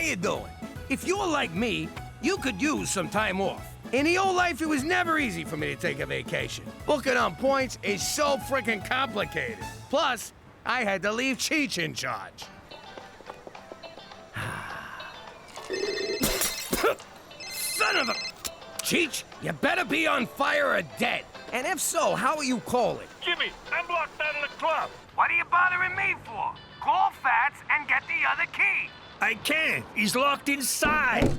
you doing? If you're like me, you could use some time off. In the old life, it was never easy for me to take a vacation. Booking on points is so freaking complicated. Plus, I had to leave Cheech in charge. Son of a... Cheech, you better be on fire or dead. And if so, how are you calling? Jimmy, I'm locked out of the club. What are you bothering me for? Call Fats and get the other key. I can't. He's locked inside.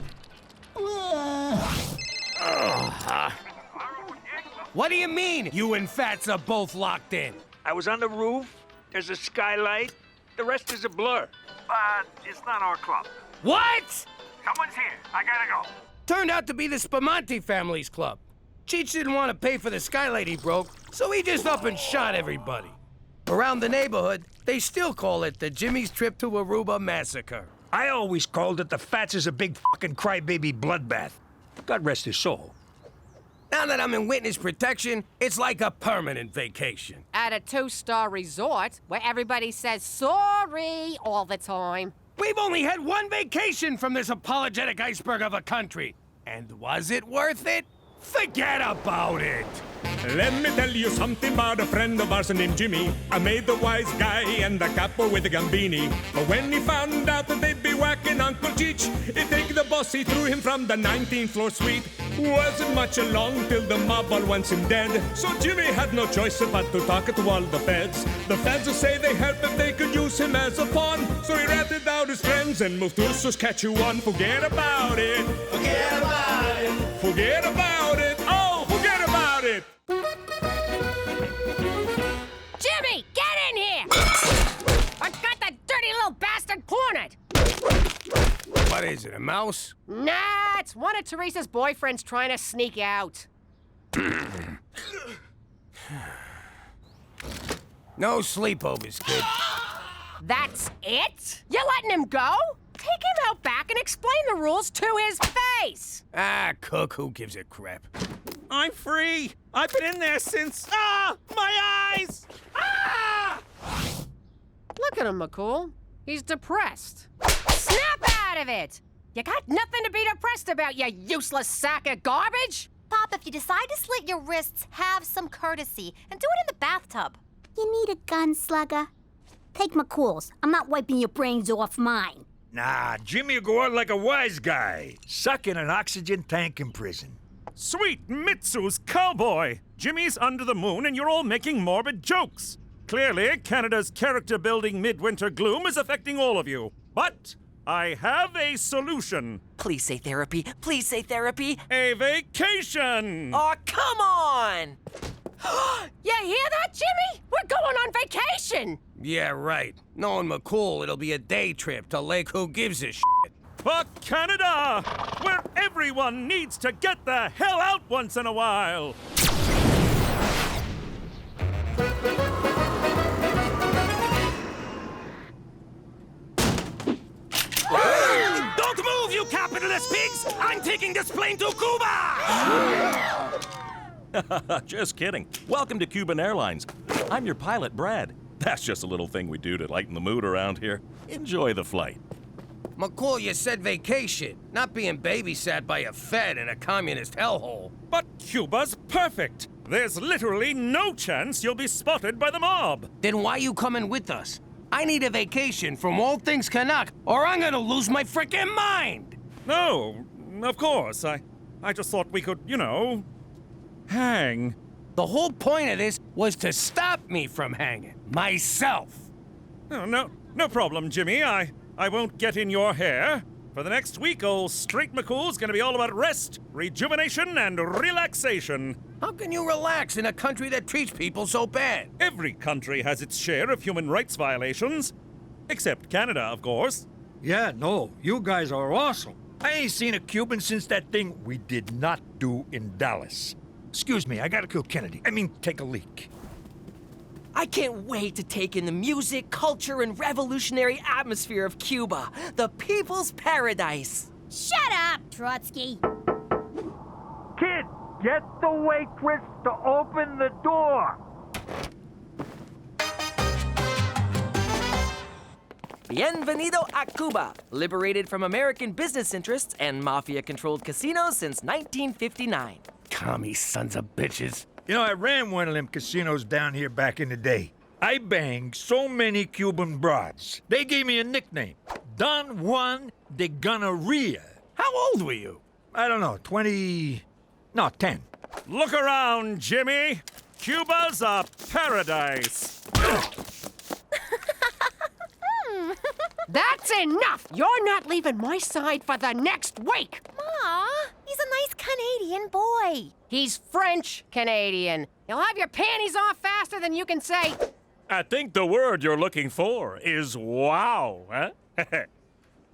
What do you mean, you and Fats are both locked in? I was on the roof. There's a skylight. The rest is a blur. But it's not our club. What? Someone's here. I gotta go. Turned out to be the Spamanti family's club. Cheech didn't want to pay for the skylight he broke, so he just up and shot everybody. Around the neighborhood, they still call it the Jimmy's Trip to Aruba Massacre. I always called it the Fats is a big fucking crybaby bloodbath. God rest his soul. Now that I'm in witness protection, it's like a permanent vacation. At a 2-star resort where everybody says sorry all the time. We've only had one vacation from this apologetic iceberg of a country. And was it worth it? Forget about it! Let me tell you something about a friend of ours named Jimmy. I made the wise guy and the capo with the Gambini. But when he found out that they'd be whacking Uncle Cheech, he'd take the boss, he threw him from the 19th floor suite. Wasn't much along till the mob all wants him dead. So Jimmy had no choice but to talk to all the feds. The feds will say they help if they could use him as a pawn. So he ratted out his friends and moved to Saskatchewan. Forget about it. Forget about it. Forget about it. Oh, forget about it. Jimmy, get in here! I've got that dirty little bastard cornered! What is it, a mouse? Nah, it's one of Teresa's boyfriends trying to sneak out. No sleepovers, kid. That's it? You're letting him go? Take him out back and explain the rules to his face! Ah, Cook, who gives a crap? I'm free. I've been in there since... Ah! My eyes! Ah! Look at him, McCool. He's depressed. Snap out of it! You got nothing to be depressed about, you useless sack of garbage! Pop, if you decide to slit your wrists, have some courtesy and do it in the bathtub. You need a gun, slugger? Take McCool's. I'm not wiping your brains off mine. Nah, Jimmy'll go out like a wise guy, stuck in an oxygen tank in prison. Sweet Mitsu's cowboy! Jimmy's under the moon and you're all making morbid jokes. Clearly, Canada's character-building midwinter gloom is affecting all of you. But I have a solution. Please say therapy. Please say therapy. A vacation! Oh, come on! You hear that, Jimmy? We're going on vacation! Yeah, right. Knowing McCool, it'll be a day trip to Lake Who Gives a Shit. For Canada, where everyone needs to get the hell out once in a while. Don't move, you capitalist pigs! I'm taking this plane to Cuba! Just kidding. Welcome to Cuban Airlines. I'm your pilot, Brad. That's just a little thing we do to lighten the mood around here. Enjoy the flight. McCool, you said vacation, not being babysat by a Fed in a communist hellhole. But Cuba's perfect. There's literally no chance you'll be spotted by the mob. Then why you coming with us? I need a vacation from all things Canuck, or I'm gonna lose my frickin' mind! No, of course. I just thought we could, hang. The whole point of this was to stop me from hanging. Myself. Oh, no problem, Jimmy. I won't get in your hair. For the next week, old Straight McCool's gonna be all about rest, rejuvenation, and relaxation. How can you relax in a country that treats people so bad? Every country has its share of human rights violations. Except Canada, of course. Yeah, no, you guys are awesome. I ain't seen a Cuban since that thing we did not do in Dallas. Excuse me, I gotta kill Kennedy. Take a leak. I can't wait to take in the music, culture, and revolutionary atmosphere of Cuba, the people's paradise. Shut up, Trotsky. Kid, get the waitress to open the door. Bienvenido a Cuba, liberated from American business interests and mafia-controlled casinos since 1959. Commie sons of bitches. You know, I ran one of them casinos down here back in the day. I banged so many Cuban broads. They gave me a nickname, Don Juan de Gonorrhea. How old were you? I don't know, 10. Look around, Jimmy. Cuba's a paradise. That's enough! You're not leaving my side for the next week! Ma, he's a nice Canadian boy. He's French-Canadian. He'll have your panties off faster than you can say... I think the word you're looking for is wow, huh?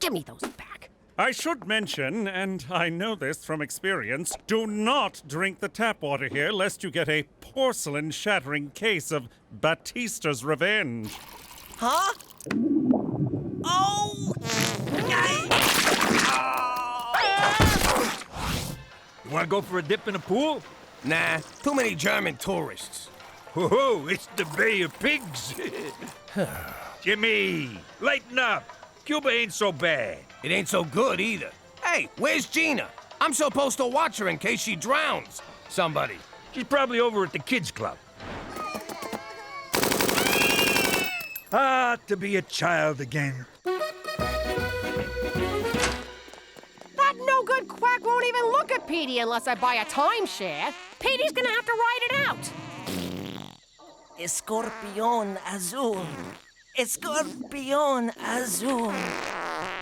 Give me those back. I should mention, and I know this from experience, do not drink the tap water here lest you get a porcelain-shattering case of Batista's revenge. Huh? Oh! You wanna go for a dip in the pool? Nah, too many German tourists. Whoa, it's the Bay of Pigs. Jimmy, lighten up. Cuba ain't so bad. It ain't so good either. Hey, where's Gina? I'm supposed to watch her in case she drowns. Somebody. She's probably over at the kids' club. Ah, to be a child again. That no-good quack won't even look at Petey unless I buy a timeshare. Petey's gonna have to ride it out. Escorpión azul. Escorpión azul.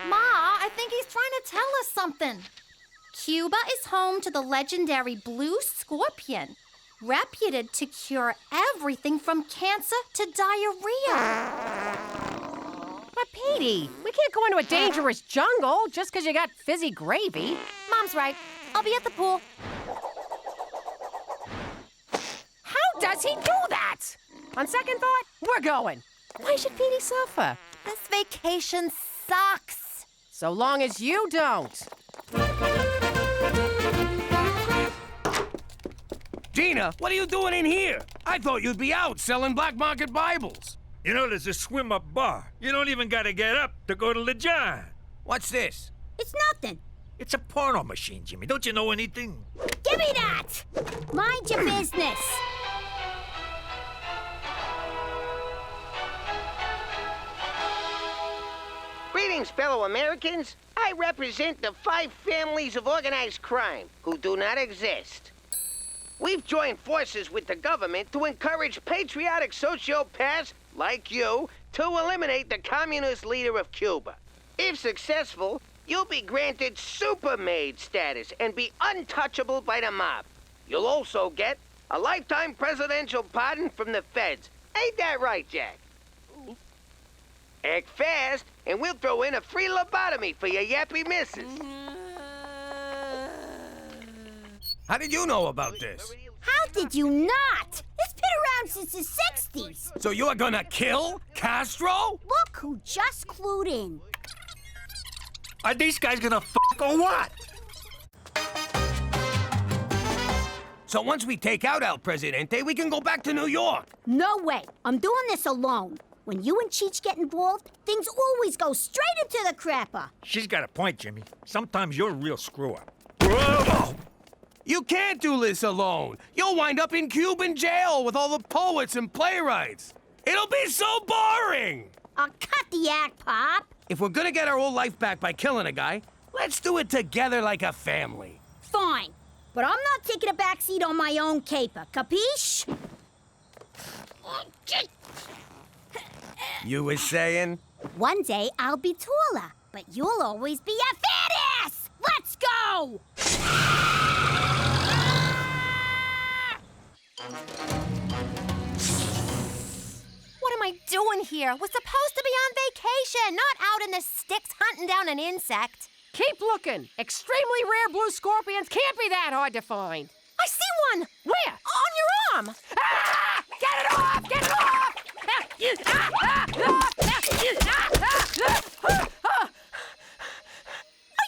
Ma, I think he's trying to tell us something. Cuba is home to the legendary blue scorpion, reputed to cure everything from cancer to diarrhea. But Petey, we can't go into a dangerous jungle just because you got fizzy gravy. Mom's right. I'll be at the pool. How does he do that? On second thought, we're going. Why should Petey suffer? This vacation sucks. So long as you don't. Gina, what are you doing in here? I thought you'd be out selling black market Bibles. You know, there's a swim-up bar. You don't even gotta get up to go to the jar. What's this? It's nothing. It's a porno machine, Jimmy. Don't you know anything? Give me that! Mind your business. Greetings, fellow Americans. I represent the 5 families of organized crime who do not exist. We've joined forces with the government to encourage patriotic sociopaths like you to eliminate the communist leader of Cuba. If successful, you'll be granted supermaid status and be untouchable by the mob. You'll also get a lifetime presidential pardon from the feds. Ain't that right, Jack? Act fast, and we'll throw in a free lobotomy for your yappy missus. How did you know about this? How did you not? It's been around since the 60s. So you're gonna kill Castro? Look who just clued in. Are these guys gonna fuck or what? So once we take out El Presidente, we can go back to New York. No way. I'm doing this alone. When you and Cheech get involved, things always go straight into the crapper. She's got a point, Jimmy. Sometimes you're a real screw-up. Whoa! You can't do this alone. You'll wind up in Cuban jail with all the poets and playwrights. It'll be so boring. I'll cut the act, Pop. If we're gonna get our old life back by killing a guy, let's do it together like a family. Fine. But I'm not taking a backseat on my own caper, capiche? You was saying? One day I'll be taller, but you'll always be a fat ass! Let's go! What am I doing here? We're supposed to be on vacation, not out in the sticks hunting down an insect. Keep looking. Extremely rare blue scorpions can't be that hard to find. I see one! Where? On your arm! Ah! Get it off! Get it off! Are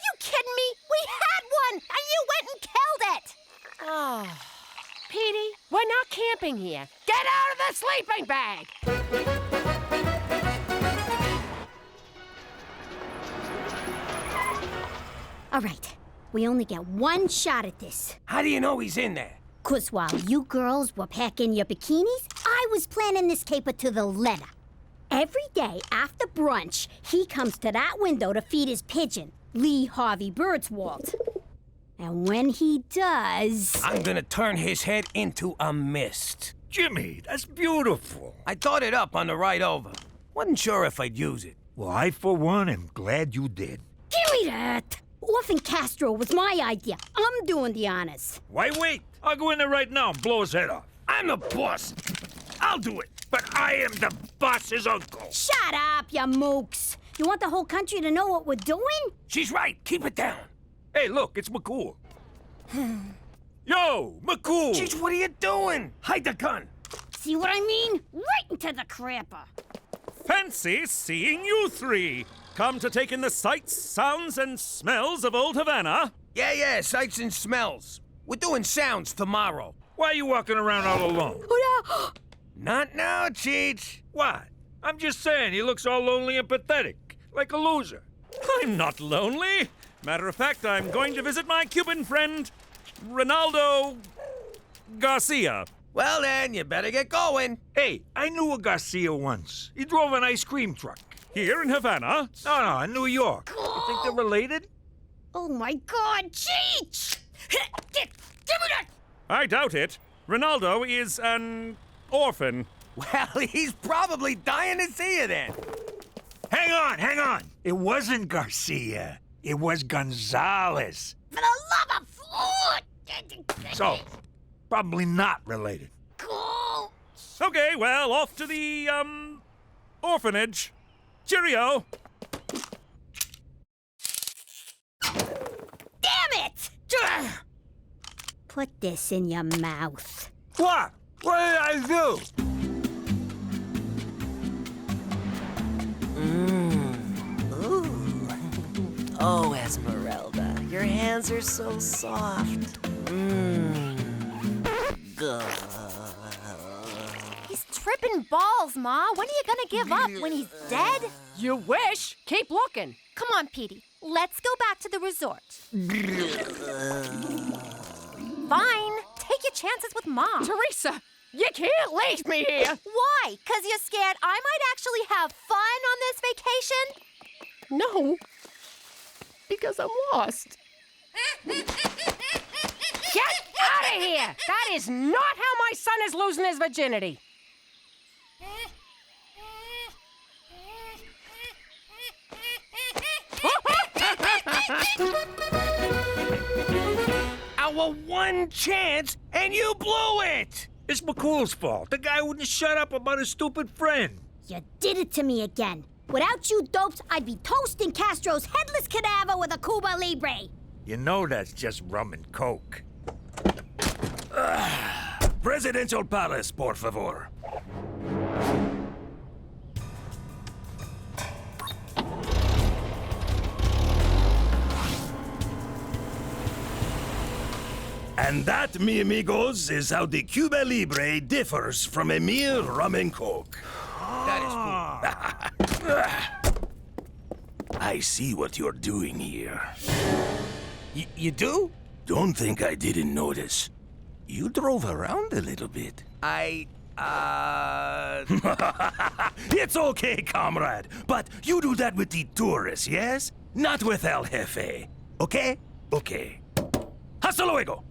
you kidding me? We had one, and you went and killed it! Oh. Petey, we're not camping here. Get out of the sleeping bag! All right, we only get one shot at this. How do you know he's in there? 'Cause while you girls were packing your bikinis, I was planning this caper to the letter. Every day after brunch, he comes to that window to feed his pigeon, Lee Harvey Birdswald. And when he does... I'm gonna turn his head into a mist. Jimmy, that's beautiful. I thought it up on the ride over. Wasn't sure if I'd use it. Well, I, for one, am glad you did. Give me that! Orphan Castro was my idea. I'm doing the honors. Why wait? I'll go in there right now and blow his head off. I'm the boss. I'll do it. But I am the boss's uncle. Shut up, you mooks. You want the whole country to know what we're doing? She's right. Keep it down. Hey, look, it's McCool. Yo, McCool! Cheech, what are you doing? Hide the gun. See what I mean? Right into the crapper. Fancy seeing you three. Come to take in the sights, sounds, and smells of Old Havana. Yeah, sights and smells. We're doing sounds tomorrow. Why are you walking around all alone? Not now, Cheech. What? I'm just saying, he looks all lonely and pathetic, like a loser. I'm not lonely. Matter of fact, I'm going to visit my Cuban friend, Ronaldo Garcia. Well then, you better get going. Hey, I knew a Garcia once. He drove an ice cream truck. Here in Havana? No, in New York. You think they're related? Oh my God, Cheech! Give me that! I doubt it. Ronaldo is an orphan. Well, he's probably dying to see you then. Hang on. It wasn't Garcia. It was Gonzalez. For the love of food! So, probably not related. Cool. Okay, well, off to the, orphanage. Cheerio. Damn it! Put this in your mouth. What? What did I do? Oh, Esmeralda, your hands are so soft. He's tripping balls, Ma. When are you gonna give up? When he's dead? You wish. Keep looking. Come on, Petey. Let's go back to the resort. Fine. Take your chances with Mom. Teresa, you can't leave me here. Why? 'Cause you're scared I might actually have fun on this vacation? No, because I'm lost. Get out of here! That is not how my son is losing his virginity. Our one chance, and you blew it! It's McCool's fault. The guy wouldn't shut up about his stupid friend. You did it to me again. Without you dopes, I'd be toasting Castro's headless cadaver with a Cuba Libre. You know that's just rum and coke. Presidential Palace, por favor. And that, mi amigos, is how the Cuba Libre differs from a mere rum and coke. That is cool. I see what you're doing here. You do? Don't think I didn't notice. You drove around a little bit. It's okay, comrade. But you do that with the tourists, yes? Not with El Jefe. Okay? Okay. Hasta luego.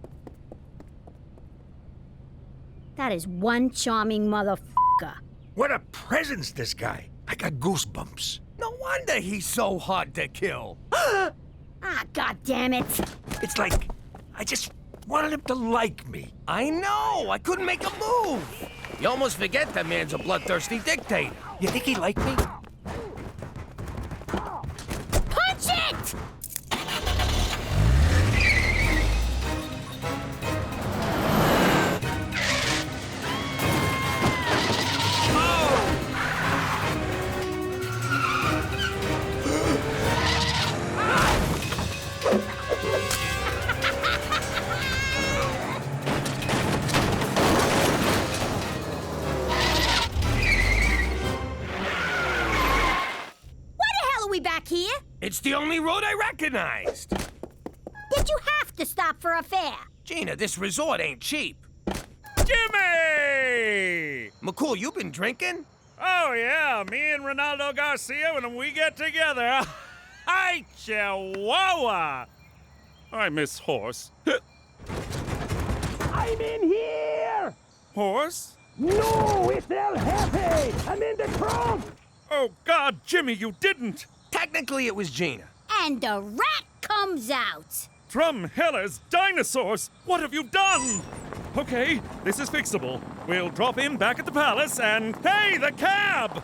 That is one charming motherfucker. What a presence, this guy. I got goosebumps. No wonder he's so hard to kill. Ah, God damn it. It's like I just wanted him to like me. I know. I couldn't make a move. You almost forget that man's a bloodthirsty dictator. You think he liked me? Punch it! It's the only road I recognized. to stop for a fare. Gina, this resort ain't cheap. Jimmy! McCool, you been drinking? Oh, yeah, me and Ronaldo Garcia, when we get together. Hi, Chihuahua! I miss horse. I'm in here! Horse? No, it's El Jefe! I'm in the trunk! Oh, God, Jimmy, you didn't! Technically, it was Gina. And the rat comes out. Drumheller's dinosaurs! What have you done? Okay, this is fixable. We'll drop him back at the palace and... Hey, the cab!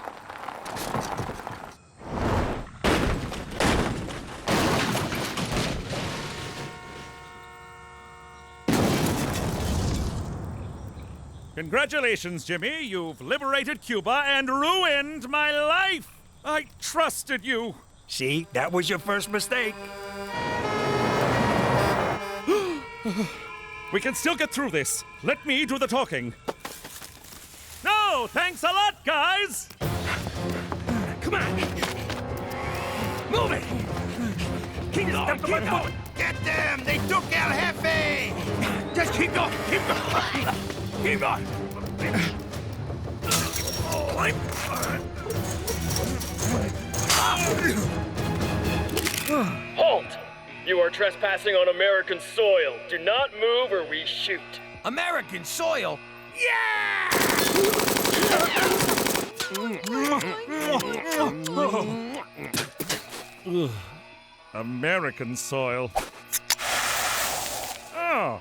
Congratulations, Jimmy. You've liberated Cuba and ruined my life. I trusted you. See, that was your first mistake. We can still get through this. Let me do the talking. No, thanks a lot, guys. Come on! Move it! Keep going, keep going! Get them! They took El Jefe! Just keep going, keep going! Keep going! Halt! You are trespassing on American soil. Do not move or we shoot. American soil? Yeah! American soil. Oh,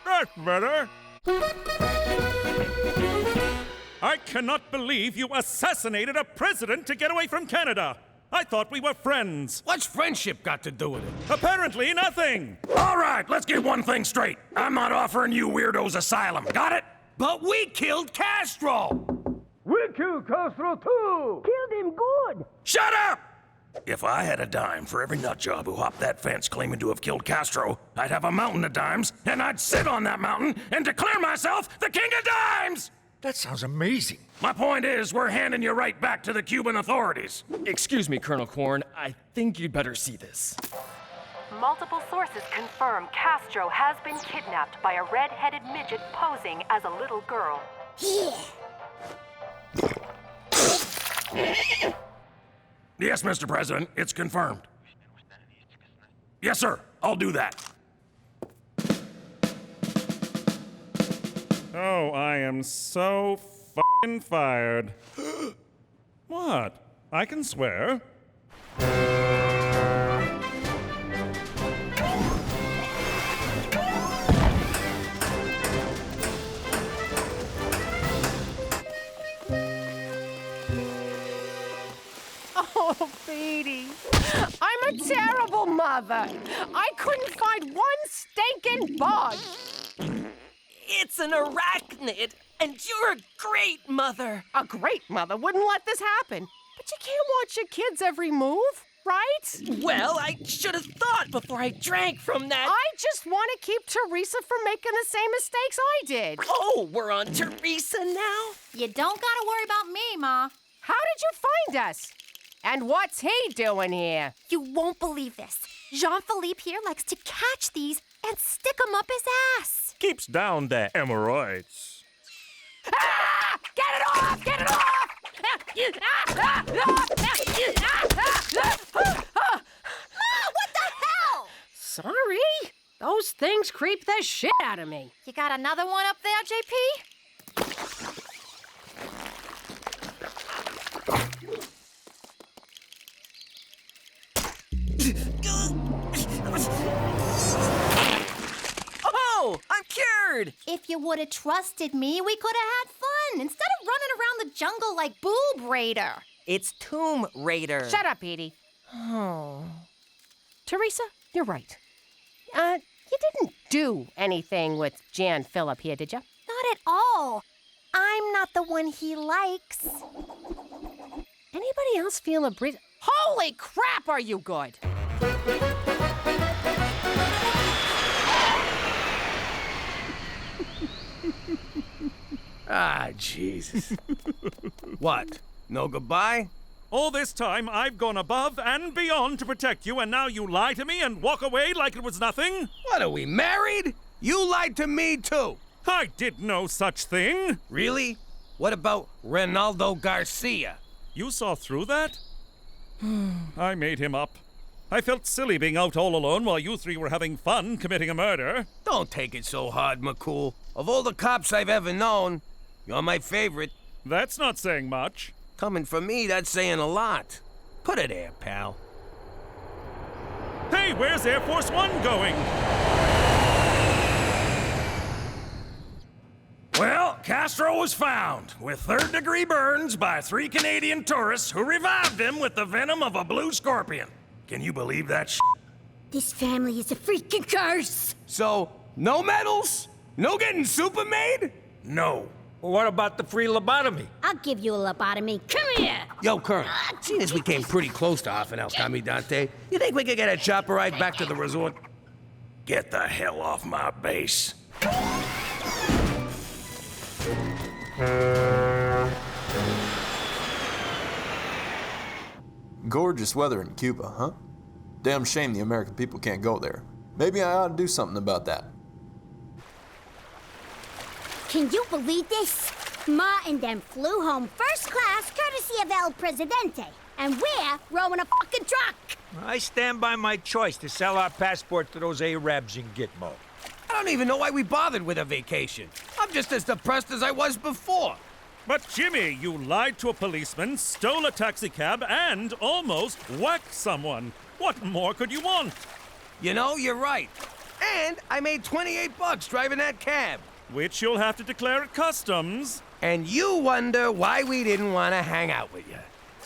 that's better. I cannot believe you assassinated a president to get away from Canada. I thought we were friends. What's friendship got to do with it? Apparently nothing. All right, let's get one thing straight. I'm not offering you weirdos asylum. Got it? But we killed Castro! We killed Castro too! Killed him good! Shut up! If I had a dime for every nutjob who hopped that fence claiming to have killed Castro, I'd have a mountain of dimes, and I'd sit on that mountain and declare myself the king of dimes! That sounds amazing. My point is, we're handing you right back to the Cuban authorities. Excuse me, Colonel Corn. I think you'd better see this. Multiple sources confirm Castro has been kidnapped by a red-headed midget posing as a little girl. Yes, Mr. President, it's confirmed. Yes, sir, I'll do that. Oh, I am so f***ing fired. What? I can swear. Oh, Petey, I'm a terrible mother. I couldn't find one stinking bug. It's an arachnid, and you're a great mother. A great mother wouldn't let this happen. But you can't watch your kids' every move, right? Well, I should have thought before I drank from that. I just want to keep Teresa from making the same mistakes I did. Oh, we're on Teresa now? You don't gotta worry about me, Ma. How did you find us? And what's he doing here? You won't believe this. Jean-Philippe here likes to catch these and stick 'em up his ass. Keeps down the hemorrhoids. Ah! Get it off! Get it off! Ma, what the hell? Sorry. Those things creep the shit out of me. You got another one up there, JP? Oh, I'm cured! If you would have trusted me, we could have had fun instead of running around the jungle like Boob Raider. It's Tomb Raider. Shut up, Edie. Oh. Teresa, you're right. You didn't do anything with Jan Phillip here, did you? Not at all. I'm not the one he likes. Anybody else feel a breeze? Holy crap, are you good? Ah, Jesus. What? No goodbye? All this time, I've gone above and beyond to protect you, and now you lie to me and walk away like it was nothing? What, are we married? You lied to me, too. I did no such thing. Really? What about Ronaldo Garcia? You saw through that? I made him up. I felt silly being out all alone while you three were having fun committing a murder. Don't take it so hard, McCool. Of all the cops I've ever known, you're my favorite. That's not saying much. Coming from me, that's saying a lot. Put it there, pal. Hey, where's Air Force One going? Well, Castro was found with third-degree burns by 3 Canadian tourists who revived him with the venom of a blue scorpion. Can you believe that shit? This family is a freaking curse. So, no medals? No getting super made? No. Well, what about the free lobotomy? I'll give you a lobotomy. Come here. Yo, Colonel, seeing as we came pretty close to half an El Camidante, you think we could get a chopper ride back to the resort? Get the hell off my base. Gorgeous weather in Cuba, huh? Damn shame the American people can't go there. Maybe I ought to do something about that. Can you believe this? Ma and them flew home first class courtesy of El Presidente. And we're rowing a fucking truck. I stand by my choice to sell our passport to those Arabs in Gitmo. I don't even know why we bothered with a vacation. I'm just as depressed as I was before. But Jimmy, you lied to a policeman, stole a taxicab, and almost whacked someone. What more could you want? You know, you're right. And I made $28 driving that cab. Which you'll have to declare at customs. And you wonder why we didn't want to hang out with you.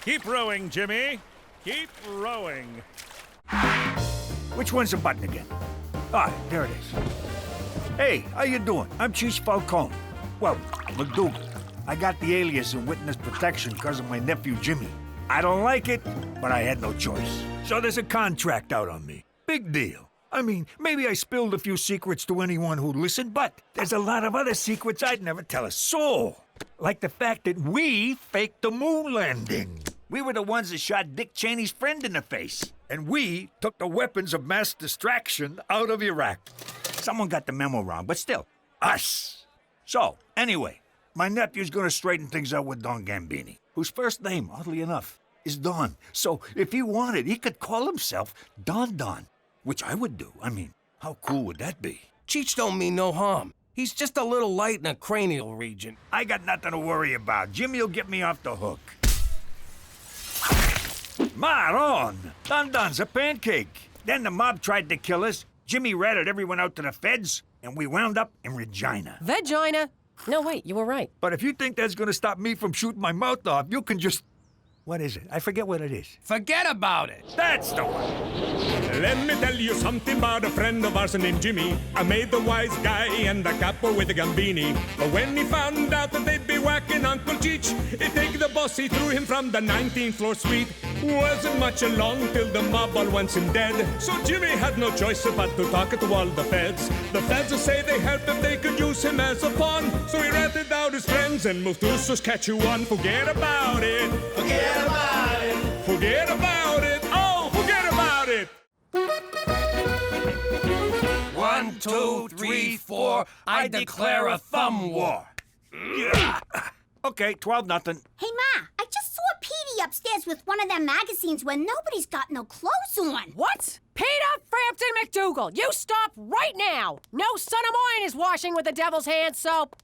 Keep rowing, Jimmy. Keep rowing. Which one's the button again? Ah, there it is. Hey, how you doing? I'm Cheech Falcone. Well, MacDougal. I got the alias in witness protection because of my nephew Jimmy. I don't like it, but I had no choice. So there's a contract out on me. Big deal. I mean, maybe I spilled a few secrets to anyone who'd listen, but there's a lot of other secrets I'd never tell a soul. Like the fact that we faked the moon landing. We were the ones that shot Dick Cheney's friend in the face. And we took the weapons of mass distraction out of Iraq. Someone got the memo wrong, but still, us. So, anyway, my nephew's gonna straighten things out with Don Gambini, whose first name, oddly enough, is Don. So, if he wanted, he could call himself Don Don. Which I would do. I mean, how cool would that be? Cheech don't mean no harm. He's just a little light in the cranial region. I got nothing to worry about. Jimmy'll get me off the hook. Maron! Don Don's a pancake. Then the mob tried to kill us. Jimmy ratted everyone out to the feds, and we wound up in Regina. Vagina? No, wait, you were right. But if you think that's gonna stop me from shooting my mouth off, you can just... What is it? I forget what it is. Forget about it. That's the one. Let me tell you something about a friend of ours named Jimmy. I made the wise guy and the capo with the Gambini. But when he found out that they'd be whacking Uncle Cheech, he take the boss, he threw him from the 19th floor suite. Wasn't much along till the mob all wants him dead. So Jimmy had no choice but to talk to all the feds. The feds say they helped if they could use him as a pawn. So he ratted out his friends and moved to Saskatchewan. Forget about it. Forget about it. Forget about it. Oh, forget about it. 1, 2, 3, 4. I declare a thumb war. Yeah. Okay, 12-0. Hey, Ma, I just saw Petey upstairs with one of them magazines where nobody's got no clothes on. What? Peter Frampton MacDougal, you stop right now! No son of mine is washing with the devil's hand soap.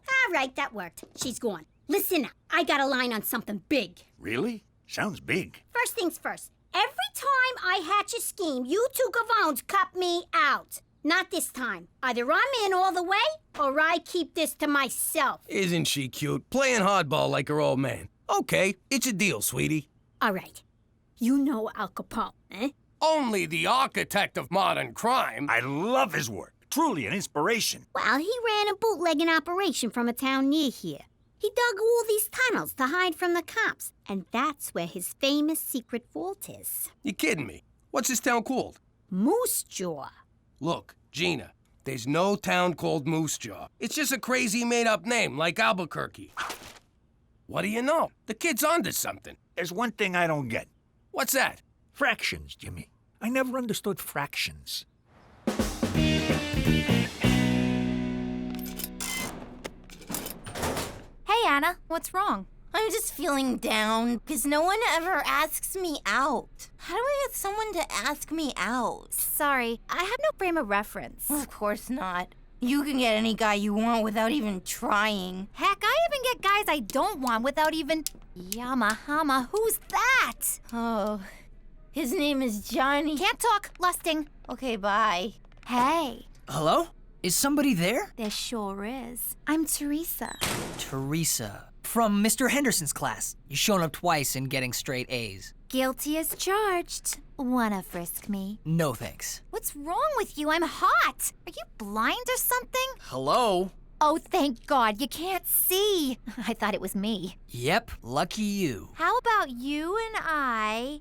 All right, that worked. She's gone. Listen up, I got a line on something big. Really? Sounds big. First things first. Every time I hatch a scheme, you two gavones cut me out. Not this time. Either I'm in all the way, or I keep this to myself. Isn't she cute? Playing hardball like her old man. Okay, it's a deal, sweetie. All right. You know Al Capone, eh? Only the architect of modern crime. I love his work. Truly an inspiration. Well, he ran a bootlegging operation from a town near here. He dug all these tunnels to hide from the cops, and that's where his famous secret vault is. You kidding me? What's this town called? Moose Jaw. Look, Gina, there's no town called Moose Jaw. It's just a crazy made-up name, like Albuquerque. What do you know? The kid's onto something. There's one thing I don't get. What's that? Fractions, Jimmy. I never understood fractions. Hey, Anna, what's wrong? I'm just feeling down because no one ever asks me out. How do I get someone to ask me out? Sorry, I have no frame of reference. Of course not. You can get any guy you want without even trying. Heck, I even get guys I don't want without even... Yamahama, who's that? Oh, his name is Johnny. Can't talk, lusting. Okay, bye. Hey. Hello? Is somebody there? There sure is. I'm Teresa. Teresa. From Mr. Henderson's class. You've shown up twice and getting straight A's. Guilty as charged. Wanna frisk me? No thanks. What's wrong with you? I'm hot. Are you blind or something? Hello? Oh, thank God, you can't see. I thought it was me. Yep, lucky you. How about you and I...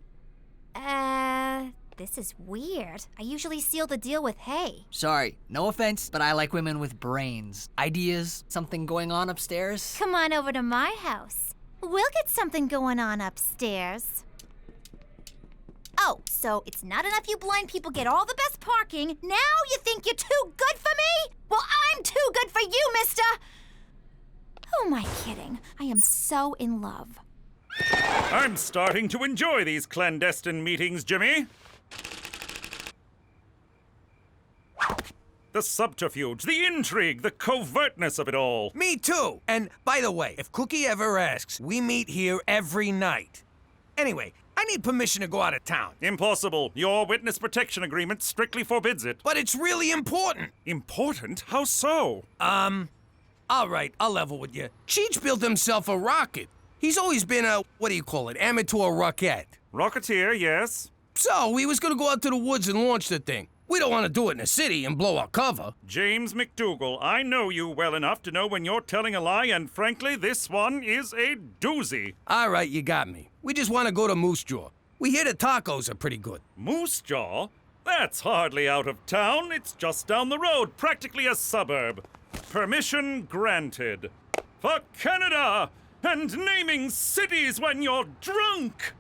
This is weird. I usually seal the deal with hey. Sorry, no offense, but I like women with brains. Ideas? Something going on upstairs? Come on over to my house. We'll get something going on upstairs. Oh, so it's not enough you blind people get all the best parking. Now you think you're too good for me? Well, I'm too good for you, mister. Who am I kidding? I am so in love. I'm starting to enjoy these clandestine meetings, Jimmy. The subterfuge, the intrigue, the covertness of it all. Me too. And by the way, if Cookie ever asks, we meet here every night. Anyway, I need permission to go out of town. Impossible. Your witness protection agreement strictly forbids it. But it's really important. Important? How so? All right, I'll level with you. Cheech built himself a rocket. He's always been a, amateur rocket. Rocketeer, yes. So, he was gonna go out to the woods and launch the thing. We don't want to do it in the city and blow our cover. James MacDougal, I know you well enough to know when you're telling a lie, and frankly, this one is a doozy. All right, you got me. We just want to go to Moose Jaw. We hear the tacos are pretty good. Moose Jaw? That's hardly out of town. It's just down the road, practically a suburb. Permission granted. For Canada! And naming cities when you're drunk!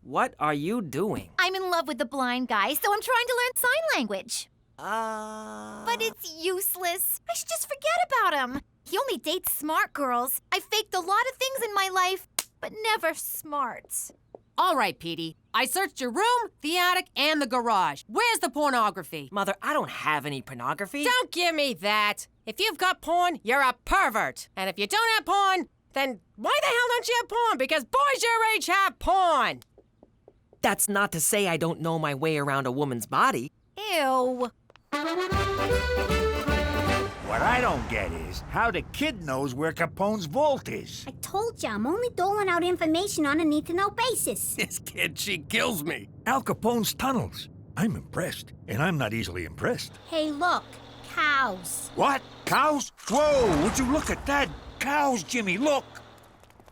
What are you doing? I'm in love with the blind guy, so I'm trying to learn sign language. But it's useless. I should just forget about him. He only dates smart girls. I faked a lot of things in my life, but never smart. All right, Petey. I searched your room, the attic, and the garage. Where's the pornography? Mother, I don't have any pornography. Don't give me that. If you've got porn, you're a pervert. And if you don't have porn, then why the hell don't you have porn? Because boys your age have porn. That's not to say I don't know my way around a woman's body. Ew. What I don't get is how the kid knows where Capone's vault is. I told you, I'm only doling out information on a need-to-know basis. This kid, she kills me. Al Capone's tunnels. I'm impressed, and I'm not easily impressed. Hey, look, cows. What? Cows? Whoa, would you look at that? Cows, Jimmy, look.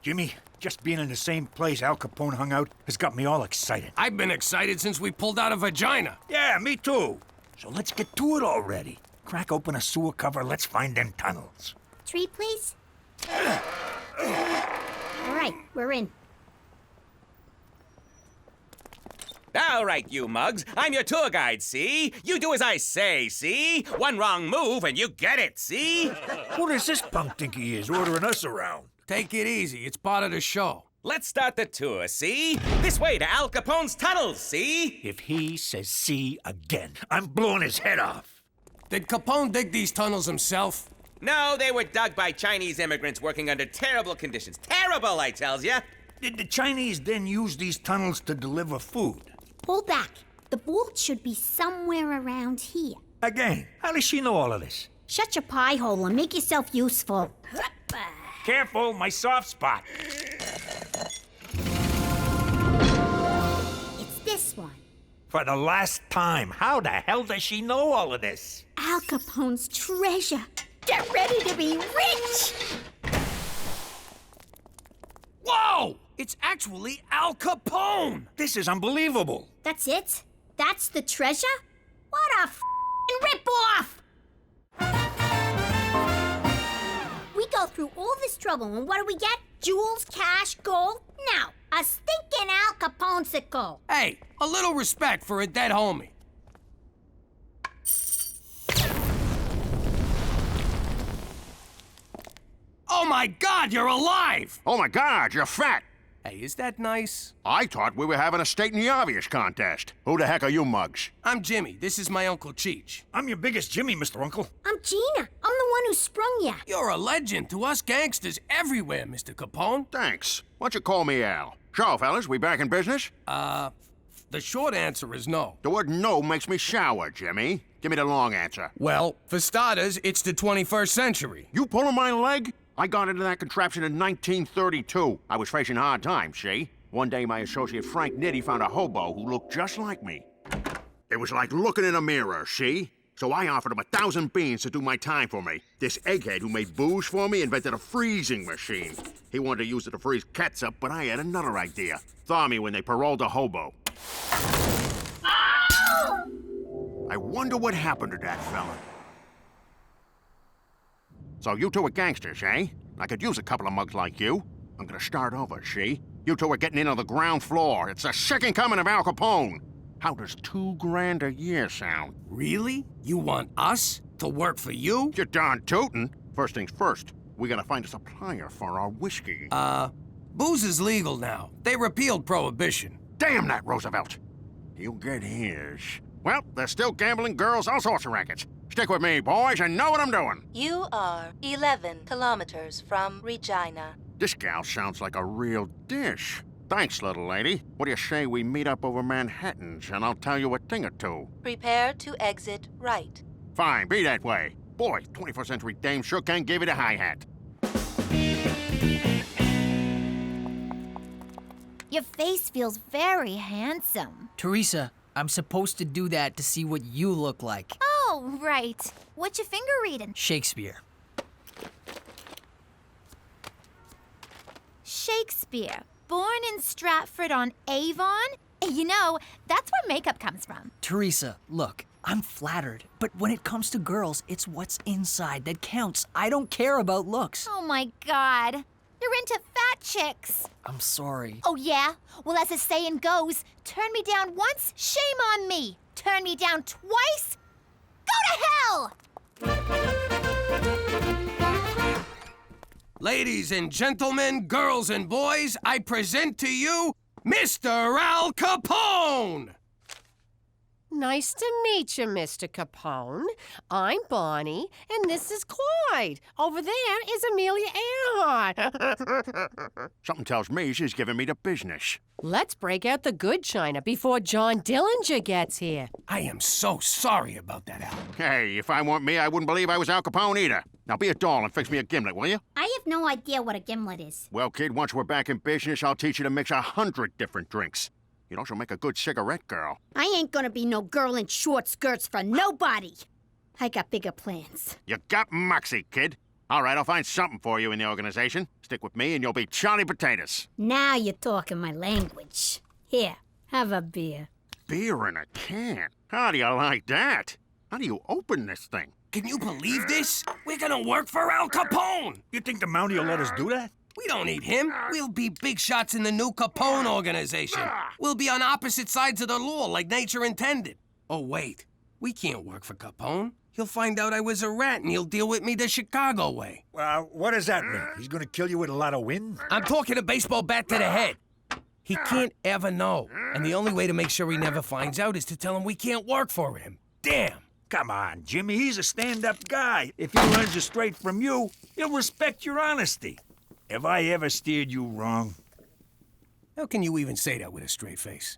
Jimmy, just being in the same place Al Capone hung out has got me all excited. I've been excited since we pulled out of Vagina. Yeah, me too. So let's get to it already. Crack open a sewer cover, let's find them tunnels. Tree, please. All right, we're in. All right, you mugs. I'm your tour guide, see? You do as I say, see? One wrong move and you get it, see? Who does this punk think he is, ordering us around? Take it easy. It's part of the show. Let's start the tour, see? This way to Al Capone's tunnels, see? If he says see again, I'm blowing his head off. Did Capone dig these tunnels himself? No, they were dug by Chinese immigrants working under terrible conditions. Terrible, I tells ya. Did the Chinese then use these tunnels to deliver food? Pull back. The vault should be somewhere around here. Again, how does she know all of this? Shut your pie hole and make yourself useful. Careful, my soft spot. It's this one. For the last time, how the hell does she know all of this? Al Capone's treasure. Get ready to be rich! Whoa! It's actually Al Capone! This is unbelievable. That's it? That's the treasure? What a ripoff! We go through all this trouble, and what do we get? Jewels, cash, gold? No, a stinking Al Capone-sicle. Hey, a little respect for a dead homie. Oh my God, you're alive! Oh my God, you're fat! Hey, is that nice? I thought we were having a stating the obvious contest. Who the heck are you mugs? I'm Jimmy. This is my Uncle Cheech. I'm your biggest Jimmy, Mr. Uncle. I'm Gina. I'm the one who sprung ya. You're a legend to us gangsters everywhere, Mr. Capone. Thanks. Why don't you call me Al? So, fellas, we back in business? The short answer is no. The word no makes me sour, Jimmy. Give me the long answer. Well, for starters, it's the 21st century. You pulling my leg? I got into that contraption in 1932. I was facing hard times, see? One day, my associate Frank Nitti found a hobo who looked just like me. It was like looking in a mirror, see? So I offered him 1,000 beans to do my time for me. This egghead who made booze for me invented a freezing machine. He wanted to use it to freeze ketchup, but I had another idea. Thaw me when they paroled a hobo. I wonder what happened to that fella. So you two are gangsters, eh? I could use a couple of mugs like you. I'm gonna start over, see? You two are getting in on the ground floor. It's the second coming of Al Capone. How does $2 grand a year sound? Really? You want us to work for you? You're darn tootin'. First things first, we gotta find a supplier for our whiskey. Booze is legal now. They repealed prohibition. Damn that Roosevelt! You get his. Well, there's still gambling, girls, all sorts of rackets. Stick with me, boys, and know what I'm doing. You are 11 kilometers from Regina. This gal sounds like a real dish. Thanks, little lady. What do you say we meet up over Manhattan's, and I'll tell you a thing or two? Prepare to exit right. Fine, be that way. Boy, 21st century dame sure can give it a hi-hat. Your face feels very handsome. Teresa, I'm supposed to do that to see what you look like. Oh, right. What's your finger reading? Shakespeare. Shakespeare. Born in Stratford-on-Avon? You know, that's where makeup comes from. Teresa, look, I'm flattered, but when it comes to girls, it's what's inside that counts. I don't care about looks. Oh my God. You're into fat chicks. I'm sorry. Oh yeah? Well, as the saying goes, turn me down once, shame on me. Turn me down twice, go to hell! Ladies and gentlemen, girls and boys, I present to you Mr. Al Capone! Nice to meet you, Mr. Capone. I'm Bonnie, and this is Clyde. Over there is Amelia Earhart. Something tells me she's giving me the business. Let's break out the good china before John Dillinger gets here. I am so sorry about that, Al. Hey, if I weren't me, I wouldn't believe I was Al Capone either. Now be a doll and fix me a gimlet, will you? I have no idea what a gimlet is. Well, kid, once we're back in business, I'll teach you to mix 100 different drinks. You'd also make a good cigarette girl. I ain't gonna be no girl in short skirts for nobody. I got bigger plans. You got moxie, kid. All right, I'll find something for you in the organization. Stick with me and you'll be Charlie Potatoes. Now you're talking my language. Here, have a beer. Beer in a can? How do you like that? How do you open this thing? Can you believe this? We're gonna work for Al Capone! You think the Mountie will let us do that? We don't need him. We'll be big shots in the new Capone organization. We'll be on opposite sides of the law like nature intended. Oh, wait. We can't work for Capone. He'll find out I was a rat and he'll deal with me the Chicago way. What does that mean? He's gonna kill you with a lot of wind? I'm talking a baseball bat to the head. He can't ever know. And the only way to make sure he never finds out is to tell him we can't work for him. Damn. Come on, Jimmy. He's a stand-up guy. If he learns it straight from you, he'll respect your honesty. Have I ever steered you wrong? How can you even say that with a straight face?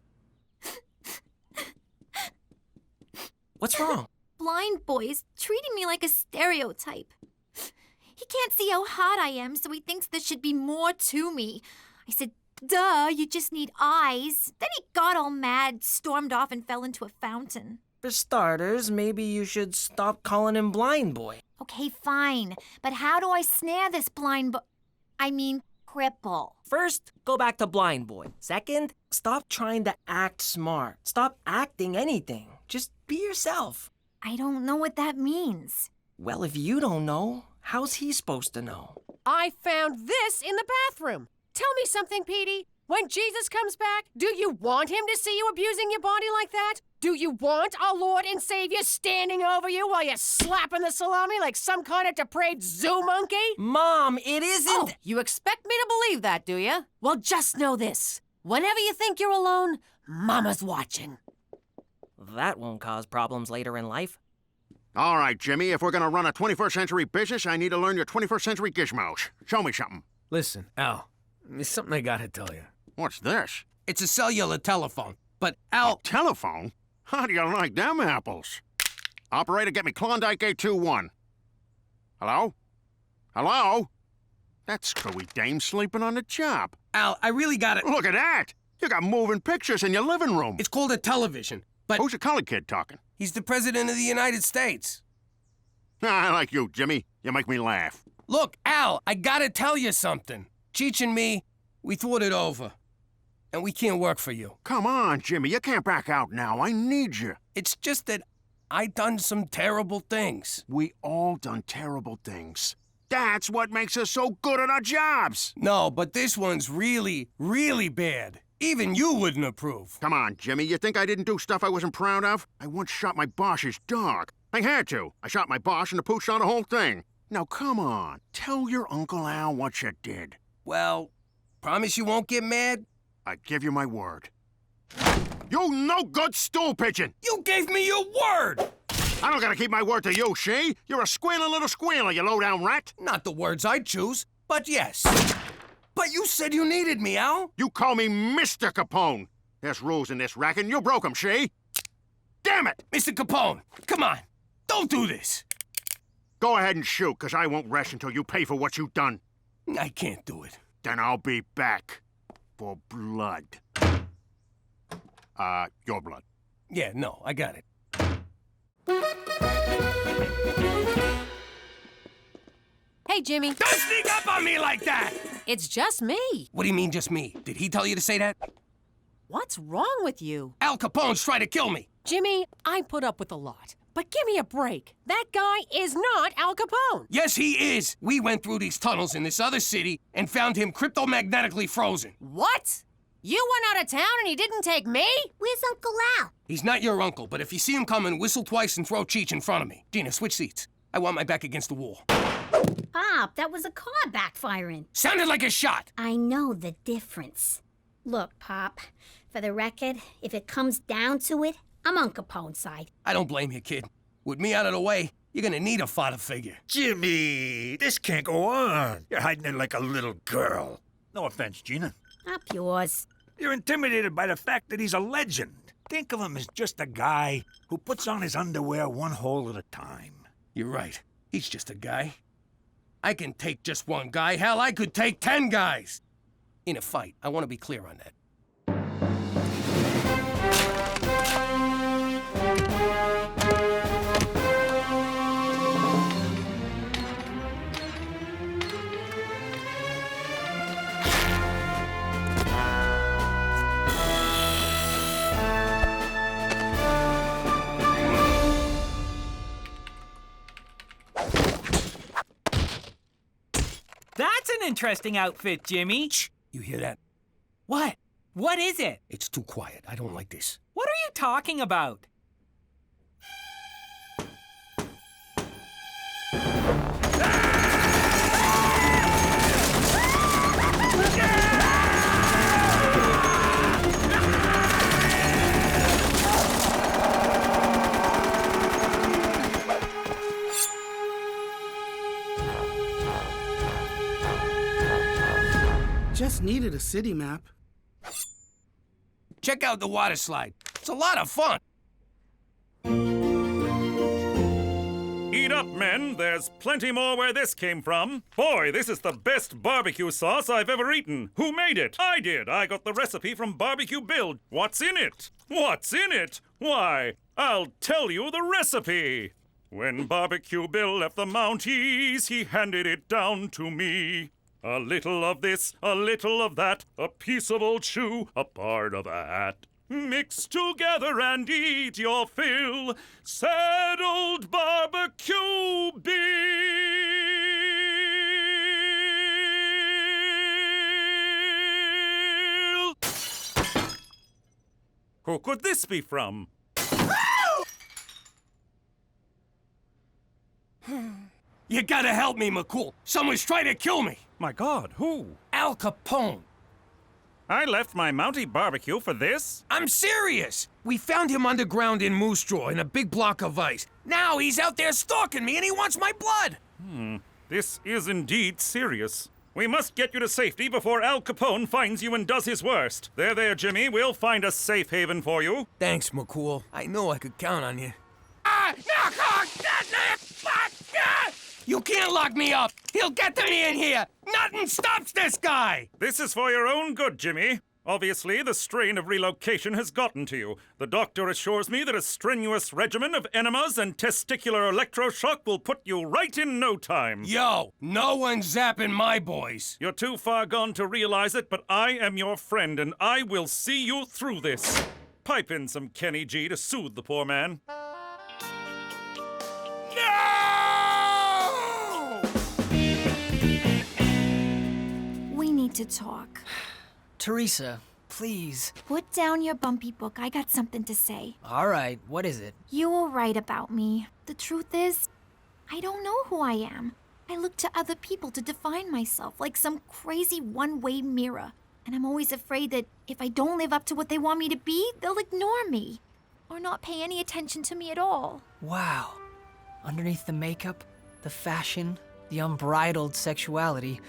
What's wrong? Blind boy's treating me like a stereotype. He can't see how hot I am, so he thinks there should be more to me. I said, duh, you just need eyes. Then he got all mad, stormed off, and fell into a fountain. For starters, maybe you should stop calling him Blind Boy. Okay, fine. But how do I snare this cripple? First, go back to Blind Boy. Second, stop trying to act smart. Stop acting anything. Just be yourself. I don't know what that means. Well, if you don't know, how's he supposed to know? I found this in the bathroom. Tell me something, Petey. When Jesus comes back, do you want him to see you abusing your body like that? Do you want our Lord and Savior standing over you while you're slapping the salami like some kind of depraved zoo monkey? Mom, it isn't... Oh, you expect me to believe that, do you? Well, just know this. Whenever you think you're alone, Mama's watching. That won't cause problems later in life. All right, Jimmy, if we're gonna run a 21st century business, I need to learn your 21st century gizmos. Show me something. Listen, Al, there's something I gotta tell you. What's this? It's a cellular telephone, but Al... A telephone? How do you like them apples? Operator, get me Klondike 821. Hello? Hello? That screwy dame sleeping on the job. Al, I really gotta... Look at that! You got moving pictures in your living room. It's called a television, but... Who's the colored kid talking? He's the President of the United States. I like you, Jimmy. You make me laugh. Look, Al, I gotta tell you something. Cheech and me, we thought it over. And we can't work for you. Come on, Jimmy. You can't back out now. I need you. It's just that I done some terrible things. We all done terrible things. That's what makes us so good at our jobs. No, but this one's really, really bad. Even you wouldn't approve. Come on, Jimmy. You think I didn't do stuff I wasn't proud of? I once shot my boss's dog. I had to. I shot my boss and the pooch saw the whole thing. Now, come on. Tell your Uncle Al what you did. Well, promise you won't get mad? I give you my word. You no-good stool pigeon! You gave me your word! I don't gotta keep my word to you, she. You're a squealing little squealer, you low-down rat. Not the words I'd choose, but yes. But you said you needed me, Al. You call me Mr. Capone. There's rules in this racket, and you broke them, she. Damn it! Mr. Capone, come on. Don't do this. Go ahead and shoot, 'cause I won't rest until you pay for what you've done. I can't do it. Then I'll be back. For blood. Your blood. Yeah, no, I got it. Hey, Jimmy. Don't sneak up on me like that! It's just me. What do you mean, just me? Did he tell you to say that? What's wrong with you? Al Capone's trying to kill me. Jimmy, I put up with a lot. But give me a break. That guy is not Al Capone. Yes, he is. We went through these tunnels in this other city and found him cryptomagnetically frozen. What? You went out of town and he didn't take me? Where's Uncle Al? He's not your uncle, but if you see him coming, whistle twice and throw Cheech in front of me. Gina, switch seats. I want my back against the wall. Pop, that was a car backfiring. Sounded like a shot. I know the difference. Look, Pop, for the record, if it comes down to it, I'm on Capone's side. I don't blame you, kid. With me out of the way, you're gonna need a father figure. Jimmy, this can't go on. You're hiding it like a little girl. No offense, Gina. Up yours. You're intimidated by the fact that he's a legend. Think of him as just a guy who puts on his underwear one hole at a time. You're right. He's just a guy. I can take just one guy. Hell, I could take 10 guys. In a fight, I want to be clear on that. That's an interesting outfit, Jimmy. Shh! You hear that? What? What is it? It's too quiet. I don't like this. What are you talking about? Just needed a city map. Check out the water slide. It's a lot of fun. Eat up, men. There's plenty more where this came from. Boy, this is the best barbecue sauce I've ever eaten. Who made it? I did. I got the recipe from Barbecue Bill. What's in it? What's in it? Why, I'll tell you the recipe. When Barbecue Bill left the Mounties, he handed it down to me. A little of this, a little of that, a piece of old shoe, a part of a hat. Mix together and eat your fill. Sad old barbecue Bill. Who could this be from? You gotta help me, McCool. Someone's trying to kill me. My God, who? Al Capone. I left my Mountie barbecue for this? I'm serious. We found him underground in Moose Jaw in a big block of ice. Now he's out there stalking me and he wants my blood. This is indeed serious. We must get you to safety before Al Capone finds you and does his worst. There, Jimmy. We'll find a safe haven for you. Thanks, McCool. I know I could count on you. You can't lock me up! He'll get to me in here! Nothing stops this guy! This is for your own good, Jimmy. Obviously, the strain of relocation has gotten to you. The doctor assures me that a strenuous regimen of enemas and testicular electroshock will put you right in no time. Yo, no one's zapping my boys. You're too far gone to realize it, but I am your friend, and I will see you through this. Pipe in some Kenny G to soothe the poor man. We need to talk. Teresa, please. Put down your bumpy book. I got something to say. All right, what is it? You were right about me. The truth is, I don't know who I am. I look to other people to define myself like some crazy one-way mirror. And I'm always afraid that if I don't live up to what they want me to be, they'll ignore me. Or not pay any attention to me at all. Wow. Underneath the makeup, the fashion, the unbridled sexuality,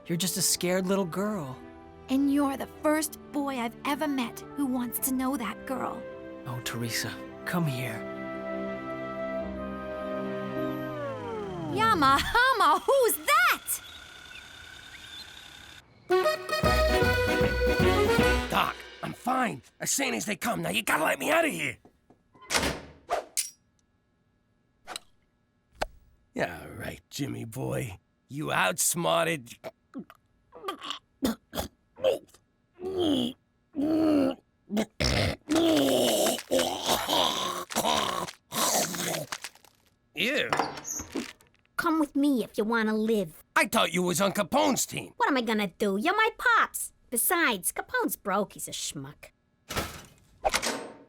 you're just a scared little girl. And you're the first boy I've ever met who wants to know that girl. Oh, Teresa, come here. Yama Hama, who's that? Doc, I'm fine. As sane as they come. Now you gotta let me out of here. Yeah, all right, Jimmy boy. You outsmarted... Ew. Come with me if you want to live. I thought you was on Capone's team. What am I gonna do? You're my pops. Besides, Capone's broke. He's a schmuck.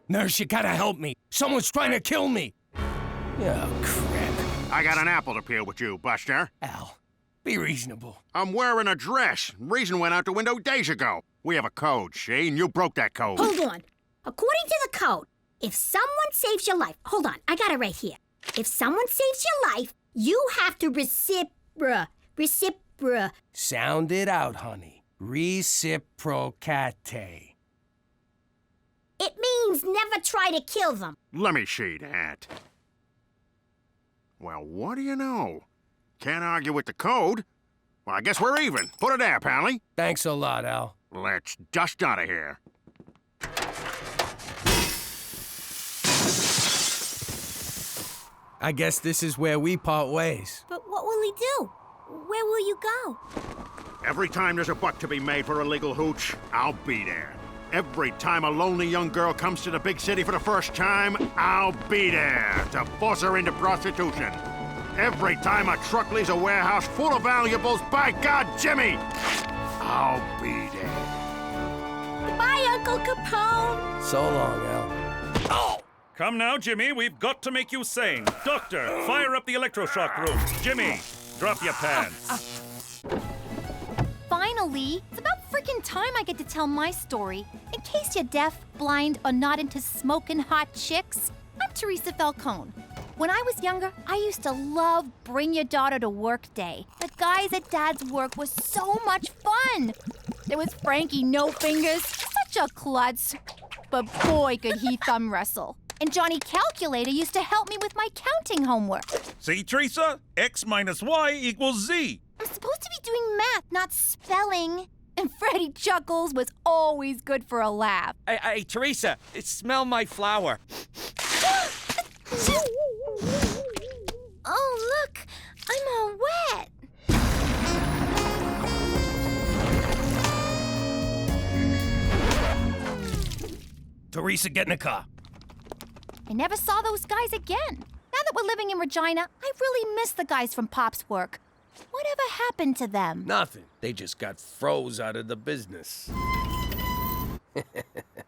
Nurse, you gotta help me. Someone's trying to kill me. Oh, crap. I got an apple to peel with you, Buster. Al, be reasonable. I'm wearing a dress. Reason went out the window days ago. We have a code, see? And you broke that code. Hold on. According to the code, if someone saves your life... Hold on, I got it right here. If someone saves your life, you have to Sound it out, honey. Reciprocate. It means never try to kill them. Let me see that. Well, what do you know? Can't argue with the code. Well, I guess we're even. Put it there, Pally. Thanks a lot, Al. Let's dust out of here. I guess this is where we part ways. But what will he do? Where will you go? Every time there's a buck to be made for a legal hooch, I'll be there. Every time a lonely young girl comes to the big city for the first time, I'll be there to force her into prostitution. Every time a truck leaves a warehouse full of valuables, by God, Jimmy, I'll be there. Bye, Uncle Capone. So long, Al. Oh! Come now, Jimmy. We've got to make you sane. Doctor, fire up the electroshock room. Jimmy, drop your pants. Finally, it's about freaking time I get to tell my story. In case you're deaf, blind, or not into smoking hot chicks, I'm Teresa Falcone. When I was younger, I used to love Bring Your Daughter to Work Day. The guys at Dad's work was so much fun. There was Frankie No Fingers, such a klutz, but boy could he thumb wrestle. And Johnny Calculator used to help me with my counting homework. See, Teresa? X minus Y equals Z. I'm supposed to be doing math, not spelling. And Freddie Chuckles was always good for a laugh. Hey, Teresa, smell my flower. Oh, look, I'm all wet. Teresa, get in the car. I never saw those guys again. Now that we're living in Regina, I really miss the guys from Pop's work. Whatever happened to them? Nothing. They just got froze out of the business.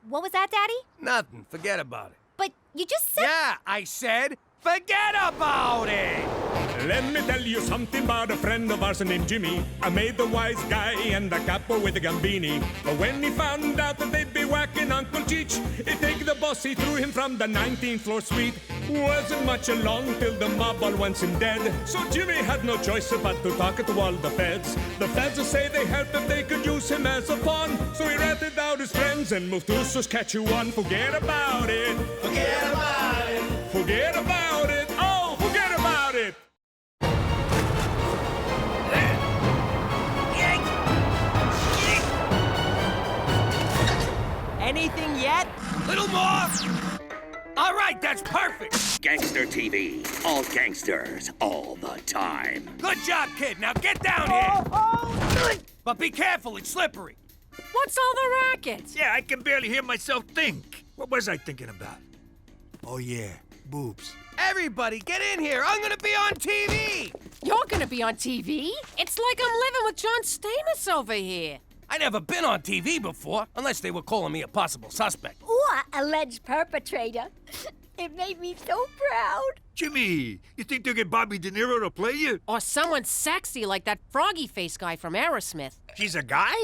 What was that, Daddy? Nothing. Forget about it. But you just said... Yeah, I said forget about it! Let me tell you something about a friend of ours named Jimmy. I made the wise guy and the capo with the Gambini. But when he found out that they'd be whacking Uncle Cheech, he'd take the boss, he threw him from the 19th floor suite. Wasn't much along till the mob all wants him dead. So Jimmy had no choice but to talk to all the feds. The feds say they help if they could use him as a pawn. So he ratted out his friends and moved to Saskatchewan. Forget about it. Forget about it. Forget about it. Oh, forget about it. Anything yet? Little more! All right, that's perfect! Gangster TV. All gangsters, all the time. Good job, kid. Now get down here! But be careful, it's slippery. What's all the racket? Yeah, I can barely hear myself think. What was I thinking about? Oh, yeah, boobs. Everybody, get in here! I'm gonna be on TV! You're gonna be on TV? It's like I'm living with John Stamos over here. I never been on TV before, unless they were calling me a possible suspect. Or alleged perpetrator. It made me so proud. Jimmy, you think they'll get Bobby De Niro to play you? Or someone sexy like that froggy face guy from Aerosmith. He's a guy?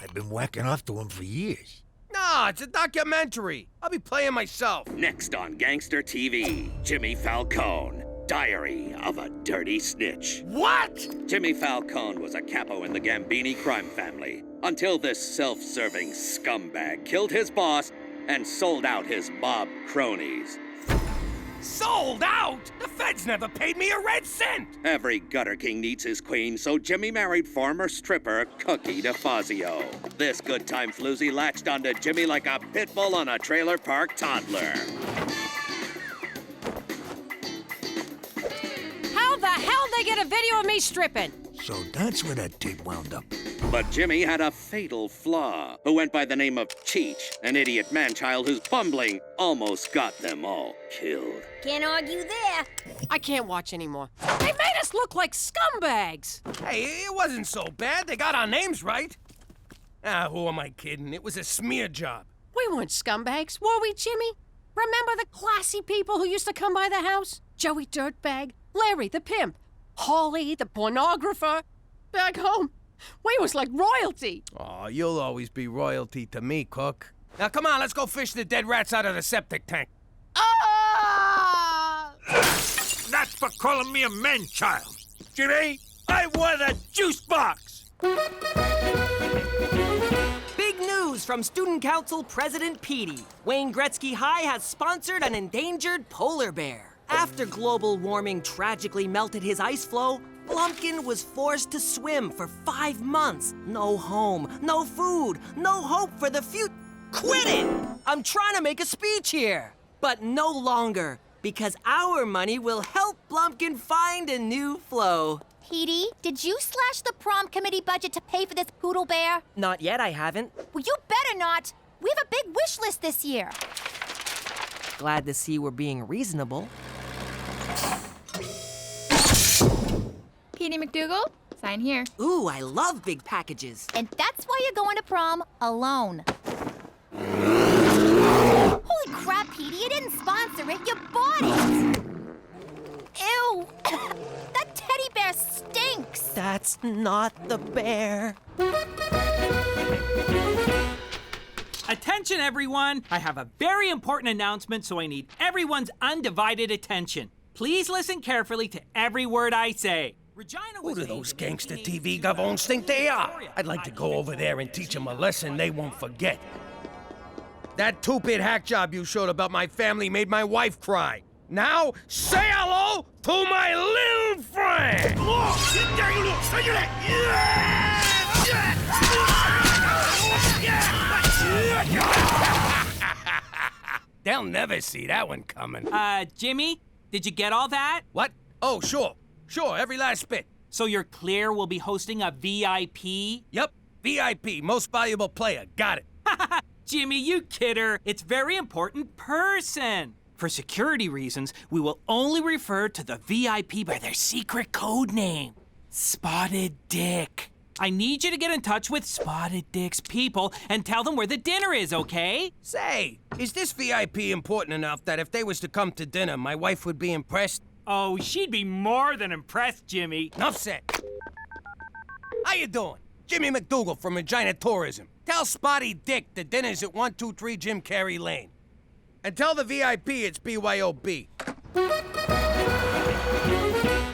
I've been whacking off to him for years. No, it's a documentary. I'll be playing myself. Next on Gangster TV, Jimmy Falcone. Diary of a Dirty Snitch. What? Jimmy Falcone was a capo in the Gambini crime family until this self-serving scumbag killed his boss and sold out his mob cronies. Sold out? The feds never paid me a red cent! Every gutter king needs his queen, so Jimmy married former stripper Cookie DeFazio. This good-time floozy latched onto Jimmy like a pit bull on a trailer park toddler. How the hell they get a video of me stripping? So that's where that tape wound up. But Jimmy had a fatal flaw, who went by the name of Cheech, an idiot man-child whose bumbling almost got them all killed. Can't argue there. I can't watch anymore. They made us look like scumbags. Hey, it wasn't so bad. They got our names right. Ah, who am I kidding? It was a smear job. We weren't scumbags, were we, Jimmy? Remember the classy people who used to come by the house? Joey Dirtbag, Larry the pimp, Holly the pornographer. Back home, we was like royalty. Oh, you'll always be royalty to me, Cook. Now, come on, let's go fish the dead rats out of the septic tank. Ah! That's for calling me a man-child. Jimmy, I want a juice box. Big news from Student Council President Petey. Wayne Gretzky High has sponsored an endangered polar bear. After global warming tragically melted his ice floe, Blumpkin was forced to swim for 5 months. No home, no food, no hope for the future. Quit it! I'm trying to make a speech here. But no longer, because our money will help Blumpkin find a new flow. Petey, did you slash the prom committee budget to pay for this poodle bear? Not yet, I haven't. Well, you better not. We have a big wish list this year. Glad to see we're being reasonable. Petey MacDougal, sign here. Ooh, I love big packages. And that's why you're going to prom alone. Holy crap, Petey, you didn't sponsor it, you bought it! Ew! That teddy bear stinks! That's not the bear. Attention, everyone! I have a very important announcement, so I need everyone's undivided attention. Please listen carefully to every word I say. Regina Who do those gangster TV gavones think they are? I'd like to go over there and teach them a lesson they won't forget. That two-bit hack job you showed about my family made my wife cry. Now, say hello to my little friend! They'll never see that one coming. Jimmy, did you get all that? What? Oh, sure. Sure, every last bit. So you're clear we'll be hosting a VIP? Yep, VIP, most valuable player. Got it. Jimmy, you kid her. It's very important person. For security reasons, we will only refer to the VIP by their secret code name, Spotted Dick. I need you to get in touch with Spotted Dick's people and tell them where the dinner is, okay? Say, is this VIP important enough that if they was to come to dinner, my wife would be impressed? Oh, she'd be more than impressed, Jimmy. Enough said. How you doing? Jimmy MacDougal from Regina Tourism. Tell Spotty Dick the dinner's at 123 Jim Carrey Lane. And tell the VIP it's BYOB.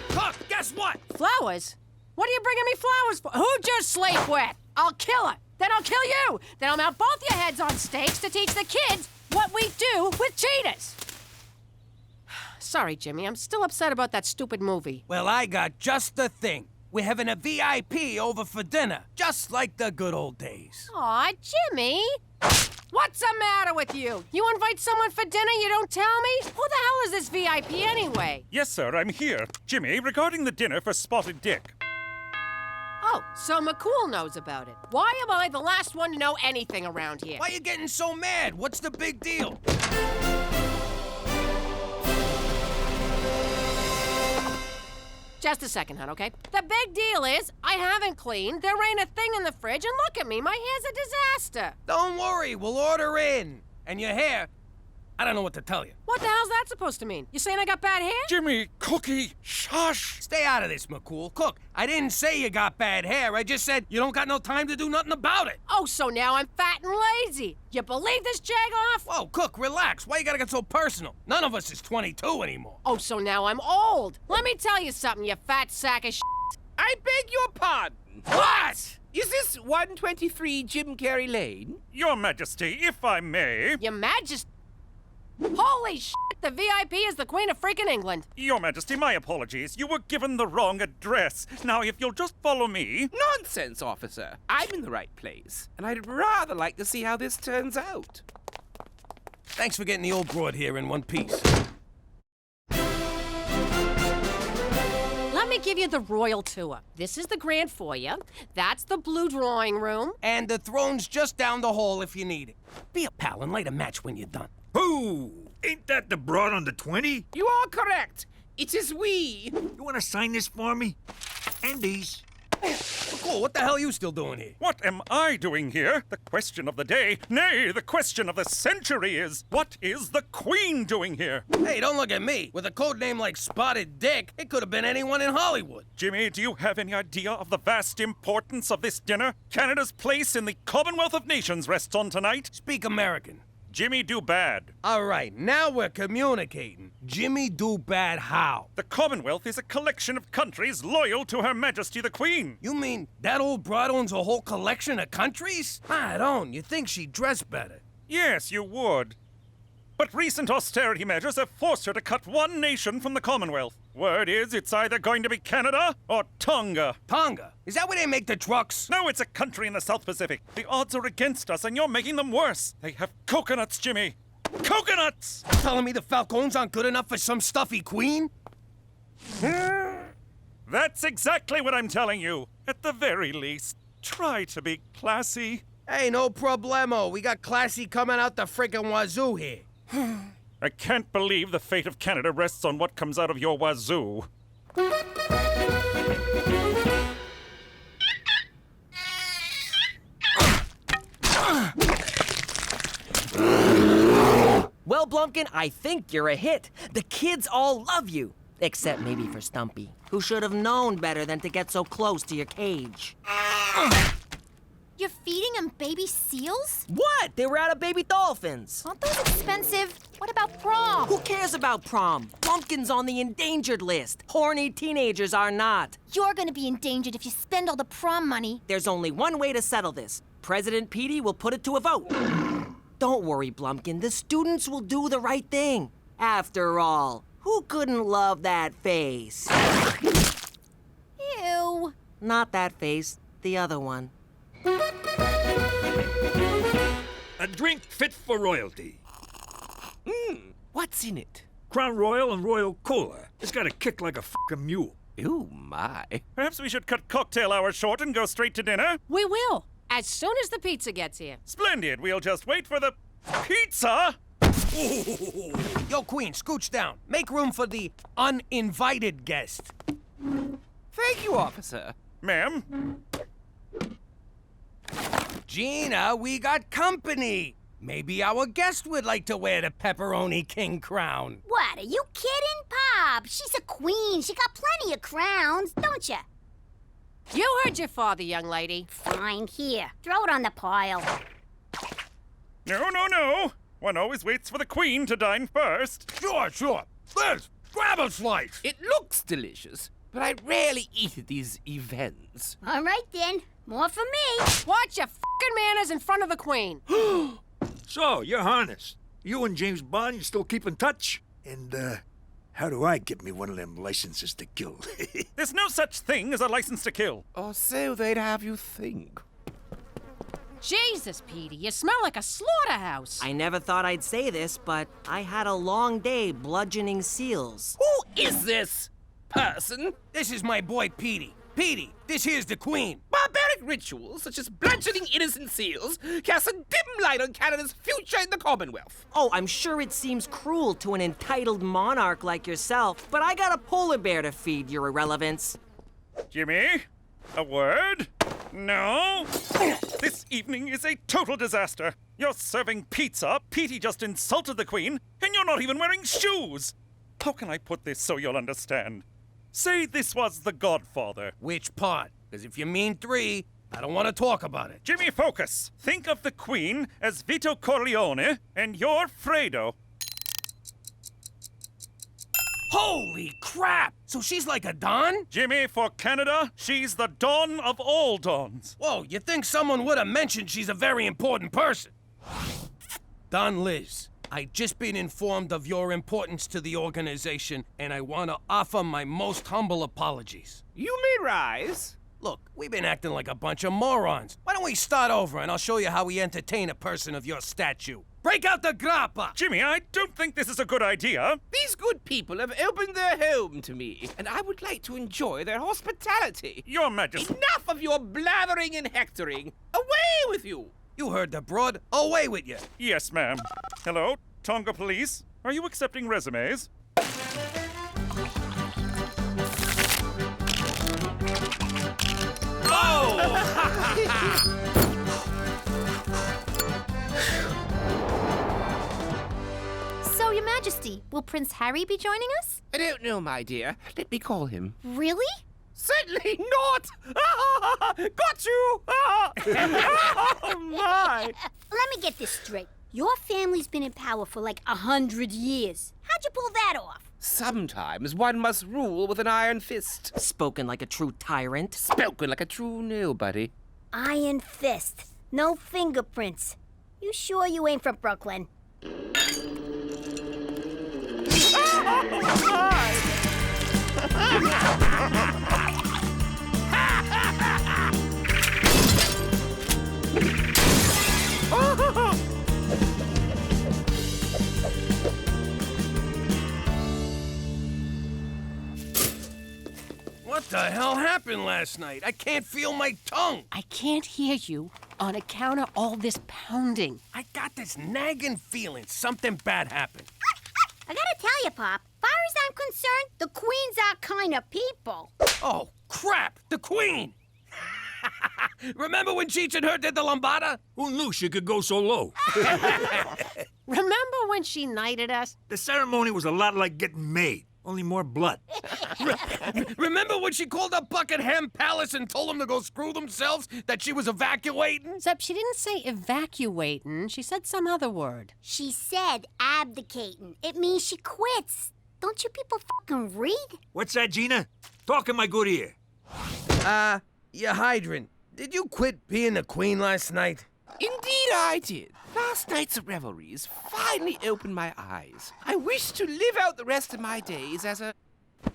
Cook, guess what? Flowers? What are you bringing me flowers for? Who'd you sleep with? I'll kill her. Then I'll kill you. Then I'll mount both your heads on stakes to teach the kids what we do with cheetahs. Sorry, Jimmy. I'm still upset about that stupid movie. Well, I got just the thing. We're having a VIP over for dinner, just like the good old days. Aw, Jimmy. What's the matter with you? You invite someone for dinner, you don't tell me? Who the hell is this VIP anyway? Yes, sir, I'm here. Jimmy, regarding the dinner for Spotted Dick. Oh, so McCool knows about it. Why am I the last one to know anything around here? Why are you getting so mad? What's the big deal? Just a second, hon, okay? The big deal is, I haven't cleaned, there ain't a thing in the fridge, and look at me, my hair's a disaster. Don't worry, we'll order in. And your hair, I don't know what to tell you. What the hell's that supposed to mean? You saying I got bad hair? Jimmy, Cookie, shush! Stay out of this, McCool. Cook, I didn't say you got bad hair. I just said you don't got no time to do nothing about it. Oh, so now I'm fat and lazy. You believe this, Jagoff? Whoa, Cook, relax. Why you gotta get so personal? None of us is 22 anymore. Oh, so now I'm old. Let me tell you something, you fat sack of shit. I beg your pardon. What? Is this 123 Jim Carrey Lane? Your Majesty, if I may. Your Majesty? Holy shit, the VIP is the Queen of freaking England. Your Majesty, my apologies. You were given the wrong address. Now, if you'll just follow me. Nonsense, officer. I'm in the right place, and I'd rather like to see how this turns out. Thanks for getting the old broad here in one piece. Let me give you the royal tour. This is the grand foyer. That's the blue drawing room. And the throne's just down the hall if you need it. Be a pal and light a match when you're done. Who? Ain't that the broad on the 20? You are correct. It is we. You want to sign this for me? And these. Cool, what the hell are you still doing here? What am I doing here? The question of the day, nay, the question of the century is, what is the Queen doing here? Hey, don't look at me. With a code name like Spotted Dick, it could have been anyone in Hollywood. Jimmy, do you have any idea of the vast importance of this dinner? Canada's place in the Commonwealth of Nations rests on tonight. Speak American. Jimmy do bad. All right, now we're communicating. Jimmy do bad how? The Commonwealth is a collection of countries loyal to Her Majesty the Queen. You mean that old broad owns a whole collection of countries? I don't. You'd think she'd dress better. Yes, you would. But recent austerity measures have forced her to cut one nation from the Commonwealth. Word is it's either going to be Canada or Tonga. Tonga? Is that where they make the trucks? No, it's a country in the South Pacific. The odds are against us, and you're making them worse. They have coconuts, Jimmy. Coconuts! Telling me the Falcones aren't good enough for some stuffy queen? That's exactly what I'm telling you. At the very least, try to be classy. Hey, no problemo. We got classy coming out the frickin' wazoo here. I can't believe the fate of Canada rests on what comes out of your wazoo. Well, Blumpkin, I think you're a hit. The kids all love you. Except maybe for Stumpy, who should have known better than to get so close to your cage. You're feeding them baby seals? What? They were out of baby dolphins. Aren't those expensive? What about prom? Who cares about prom? Blumpkin's on the endangered list. Horny teenagers are not. You're gonna be endangered if you spend all the prom money. There's only one way to settle this. President Petey will put it to a vote. Don't worry, Blumpkin. The students will do the right thing. After all, who couldn't love that face? Ew. Not that face, the other one. A drink fit for royalty. What's in it? Crown Royal and Royal Cola. It's got a kick like a f***ing mule. Ooh, my. Perhaps we should cut cocktail hour short and go straight to dinner? We will. as soon as the pizza gets here. Splendid. We'll just wait for the pizza. Yo, Queen, scooch down. Make room for the uninvited guest. Thank you, officer. Ma'am? Gina, we got company. Maybe our guest would like to wear the pepperoni king crown. What, are you kidding, Pop? She's a queen. She got plenty of crowns, don't you? You heard your father, young lady. Fine, here. Throw it on the pile. No, no, no. One always waits for the queen to dine first. Sure. Liz, grab a slice. It looks delicious, but I rarely eat at these events. All right, then. More for me. Watch your fucking manners in front of the queen. So, you're honest. You and James Bond, you still keep in touch? And, how do I get me one of them licenses to kill? There's no such thing as a license to kill. Or so they'd have you think. Jesus, Petey, you smell like a slaughterhouse. I never thought I'd say this, but I had a long day bludgeoning seals. Who is this person? This is my boy, Petey. Petey, this here's the queen. Barbaric rituals, such as bludgeoning innocent seals, cast a dim light on Canada's future in the Commonwealth. Oh, I'm sure it seems cruel to an entitled monarch like yourself, but I got a polar bear to feed, your irrelevance. Jimmy, a word? No? This evening is a total disaster. You're serving pizza, Petey just insulted the queen, and you're not even wearing shoes. How can I put this so you'll understand? Say this was The Godfather. Which part? Because if you mean 3, I don't want to talk about it. Jimmy, focus. Think of the queen as Vito Corleone, and you're Fredo. Holy crap! So she's like a Don? Jimmy, for Canada, she's the Don of all Dons. Whoa, you think someone would have mentioned she's a very important person? Don Liz, I just been informed of your importance to the organization, and I want to offer my most humble apologies. You may rise. Look, we've been acting like a bunch of morons. Why don't we start over and I'll show you how we entertain a person of your stature. Break out the grappa! Jimmy, I don't think this is a good idea. These good people have opened their home to me, and I would like to enjoy their hospitality. Your Majesty. Enough of your blathering and hectoring. Away with you! You heard the broad. Away with you. Yes, ma'am. Hello, Tonga Police. Are you accepting resumes? So, Your Majesty, will Prince Harry be joining us? I don't know, my dear. Let me call him. Really? Certainly not! Got you! Oh, my! Let me get this straight. Your family's been in power for like 100 years. How'd you pull that off? Sometimes one must rule with an iron fist. Spoken like a true tyrant. Spoken like a true nobody. Iron fist. No fingerprints. You sure you ain't from Brooklyn? What the hell happened last night? I can't feel my tongue. I can't hear you on account of all this pounding. I got this nagging feeling something bad happened. I gotta tell you, Pop, far as I'm concerned, the Queen's our kind of people. Oh, crap! The Queen! Remember when Cheech and her did the lambada? Who knew she could go so low? Remember when she knighted us? The ceremony was a lot like getting made, only more blood. Remember when she called up Buckingham Palace and told them to go screw themselves, that she was evacuating? Except she didn't say evacuating. She said some other word. She said abdicating. It means she quits. Don't you people fucking read? What's that, Gina? Talk in my good ear. You hydrant. Did you quit being the queen last night? Indeed I did. Last night's revelries finally opened my eyes. I wish to live out the rest of my days as a...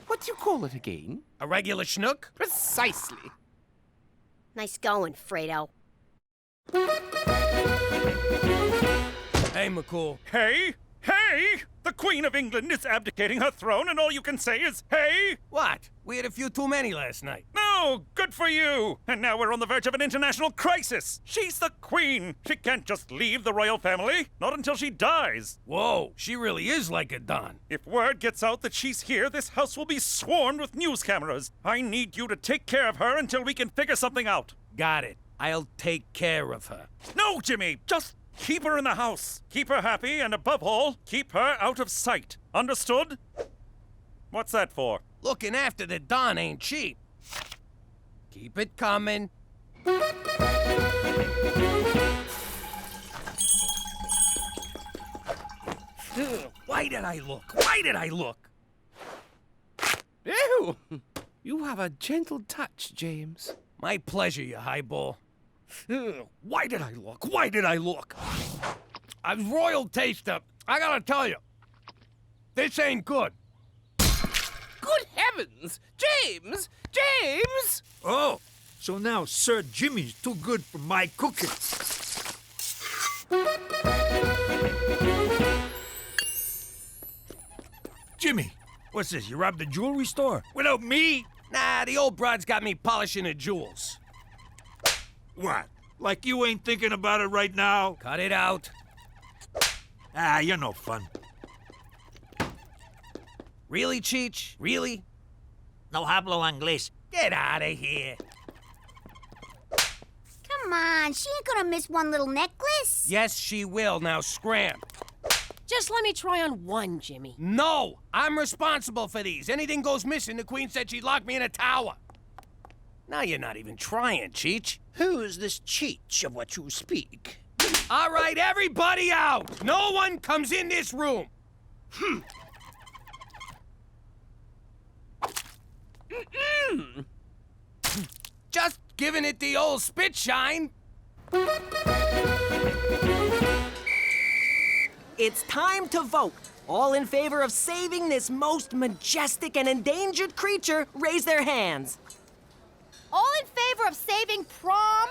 what do you call it again? A regular schnook? Precisely. Nice going, Fredo. Hey, McCool. Hey! Hey! The Queen of England is abdicating her throne and all you can say is, hey! What? We had a few too many last night. No, Oh, good for you! And now we're on the verge of an international crisis. She's the queen. She can't just leave the royal family. Not until she dies. Whoa, she really is like a Don. If word gets out that she's here, this house will be swarmed with news cameras. I need you to take care of her until we can figure something out. Got it. I'll take care of her. No, Jimmy! Just keep her in the house. Keep her happy, and above all, keep her out of sight. Understood? What's that for? Looking after the Don ain't cheap. Keep it coming. Why did I look? Why did I look? Ew! You have a gentle touch, James. My pleasure, you highball. Why did I look? Why did I look? I was royal taster. I gotta tell you, this ain't good. Good heavens! James! James! Oh, so now Sir Jimmy's too good for my cooking. Jimmy, what's this? You robbed the jewelry store? Without me? Nah, the old broad's got me polishing the jewels. What? Like you ain't thinking about it right now? Cut it out. Ah, you're no fun. Really, Cheech? Really? No hablo inglés. Get out of here. Come on, she ain't gonna miss one little necklace. Yes, she will. Now scram. Just let me try on one, Jimmy. No! I'm responsible for these. Anything goes missing, the Queen said she'd lock me in a tower. Now you're not even trying, Cheech. Who's this Cheech of what you speak? All right, everybody out! No one comes in this room! Just giving it the old spit shine. It's time to vote. All in favor of saving this most majestic and endangered creature, raise their hands. All in favor of saving prom?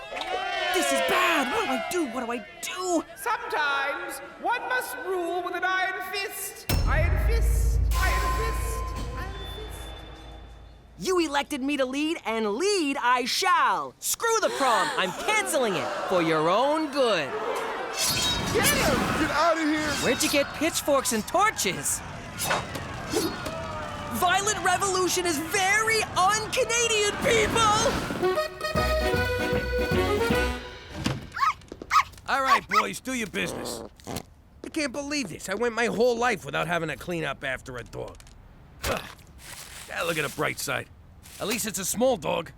This is bad. What do I do? What do I do? Sometimes one must rule with an iron fist. Iron fist. Iron fist. Iron fist. You elected me to lead, and lead I shall. Screw the prom. I'm canceling it for your own good. Get him! Get out of here! Where'd you get pitchforks and torches? Violent revolution is very un-Canadian, people! All right, boys, do your business. I can't believe this. I went my whole life without having to clean up after a dog. Ugh. Yeah, look at the bright side. At least it's a small dog.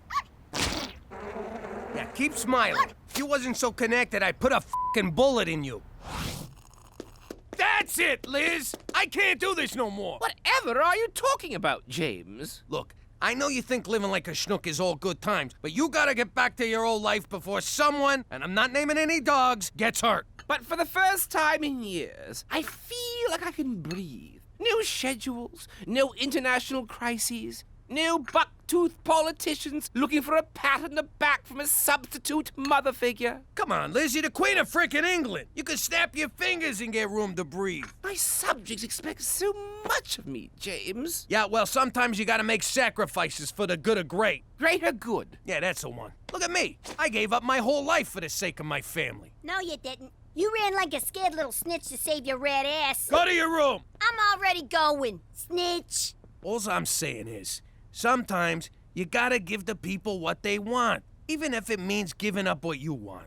Yeah, keep smiling. If you wasn't so connected, I'd put a fucking bullet in you. That's it, Liz! I can't do this no more! Whatever are you talking about, James? Look, I know you think living like a schnook is all good times, but you gotta get back to your old life before someone, and I'm not naming any dogs, gets hurt. But for the first time in years, I feel like I can breathe. No schedules, no international crises, no buck-toothed politicians looking for a pat on the back from a substitute mother figure. Come on, Liz, you're the Queen of frickin' England. You can snap your fingers and get room to breathe. My subjects expect so much of me, James. Yeah, well, sometimes you gotta make sacrifices for the good of great. Greater good. Yeah, that's the one. Look at me. I gave up my whole life for the sake of my family. No, you didn't. You ran like a scared little snitch to save your red ass. Go to your room. I'm already going, snitch. All I'm saying is, sometimes you gotta give the people what they want, even if it means giving up what you want.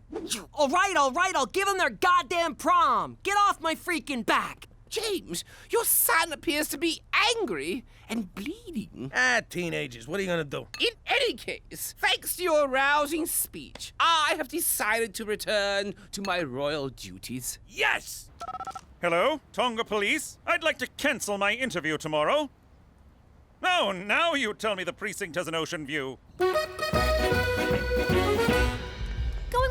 All right, I'll give them their goddamn prom. Get off my freaking back. James, your son appears to be angry and bleeding. Ah, teenagers, what are you gonna do? In any case, thanks to your rousing speech, I have decided to return to my royal duties. Yes! Hello, Tonga Police. I'd like to cancel my interview tomorrow. Oh, now you tell me the precinct has an ocean view. Going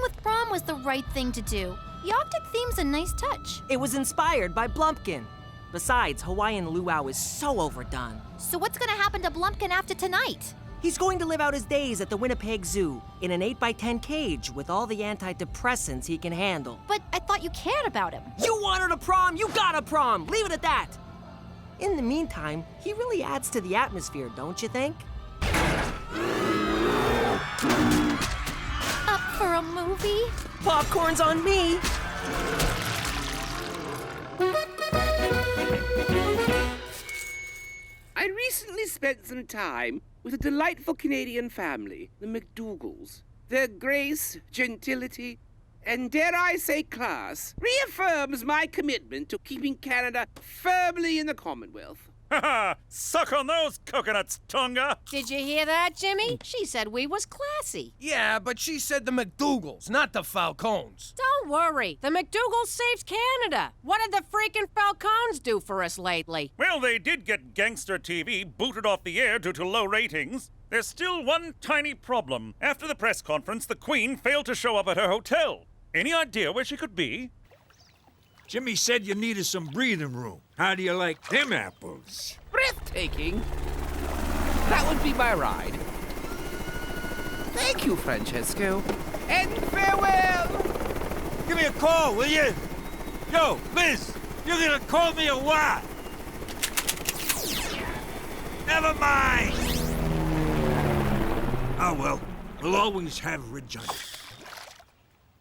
with prom was the right thing to do. The Arctic theme's a nice touch. It was inspired by Blumpkin. Besides, Hawaiian luau is so overdone. So what's gonna happen to Blumpkin after tonight? He's going to live out his days at the Winnipeg Zoo in an 8x10 cage with all the antidepressants he can handle. But I thought you cared about him. You wanted a prom, you got a prom. Leave it at that. In the meantime, he really adds to the atmosphere, don't you think? a movie? Popcorn's on me. I recently spent some time with a delightful Canadian family, the MacDougals. Their grace, gentility, and dare I say class, reaffirms my commitment to keeping Canada firmly in the Commonwealth. Ha ha! Suck on those coconuts, Tonga! Did you hear that, Jimmy? She said we was classy. Yeah, but she said the MacDougals, not the Falcones. Don't worry. The MacDougals saved Canada. What did the freaking Falcones do for us lately? Well, they did get gangster TV booted off the air due to low ratings. There's still one tiny problem. After the press conference, the Queen failed to show up at her hotel. Any idea where she could be? Jimmy said you needed some breathing room. How do you like them apples? Breathtaking. That would be my ride. Thank you, Francesco. And farewell! Give me a call, will you? Yo, Liz, you're gonna call me a what? Never mind. Oh, well, we'll always have Regina.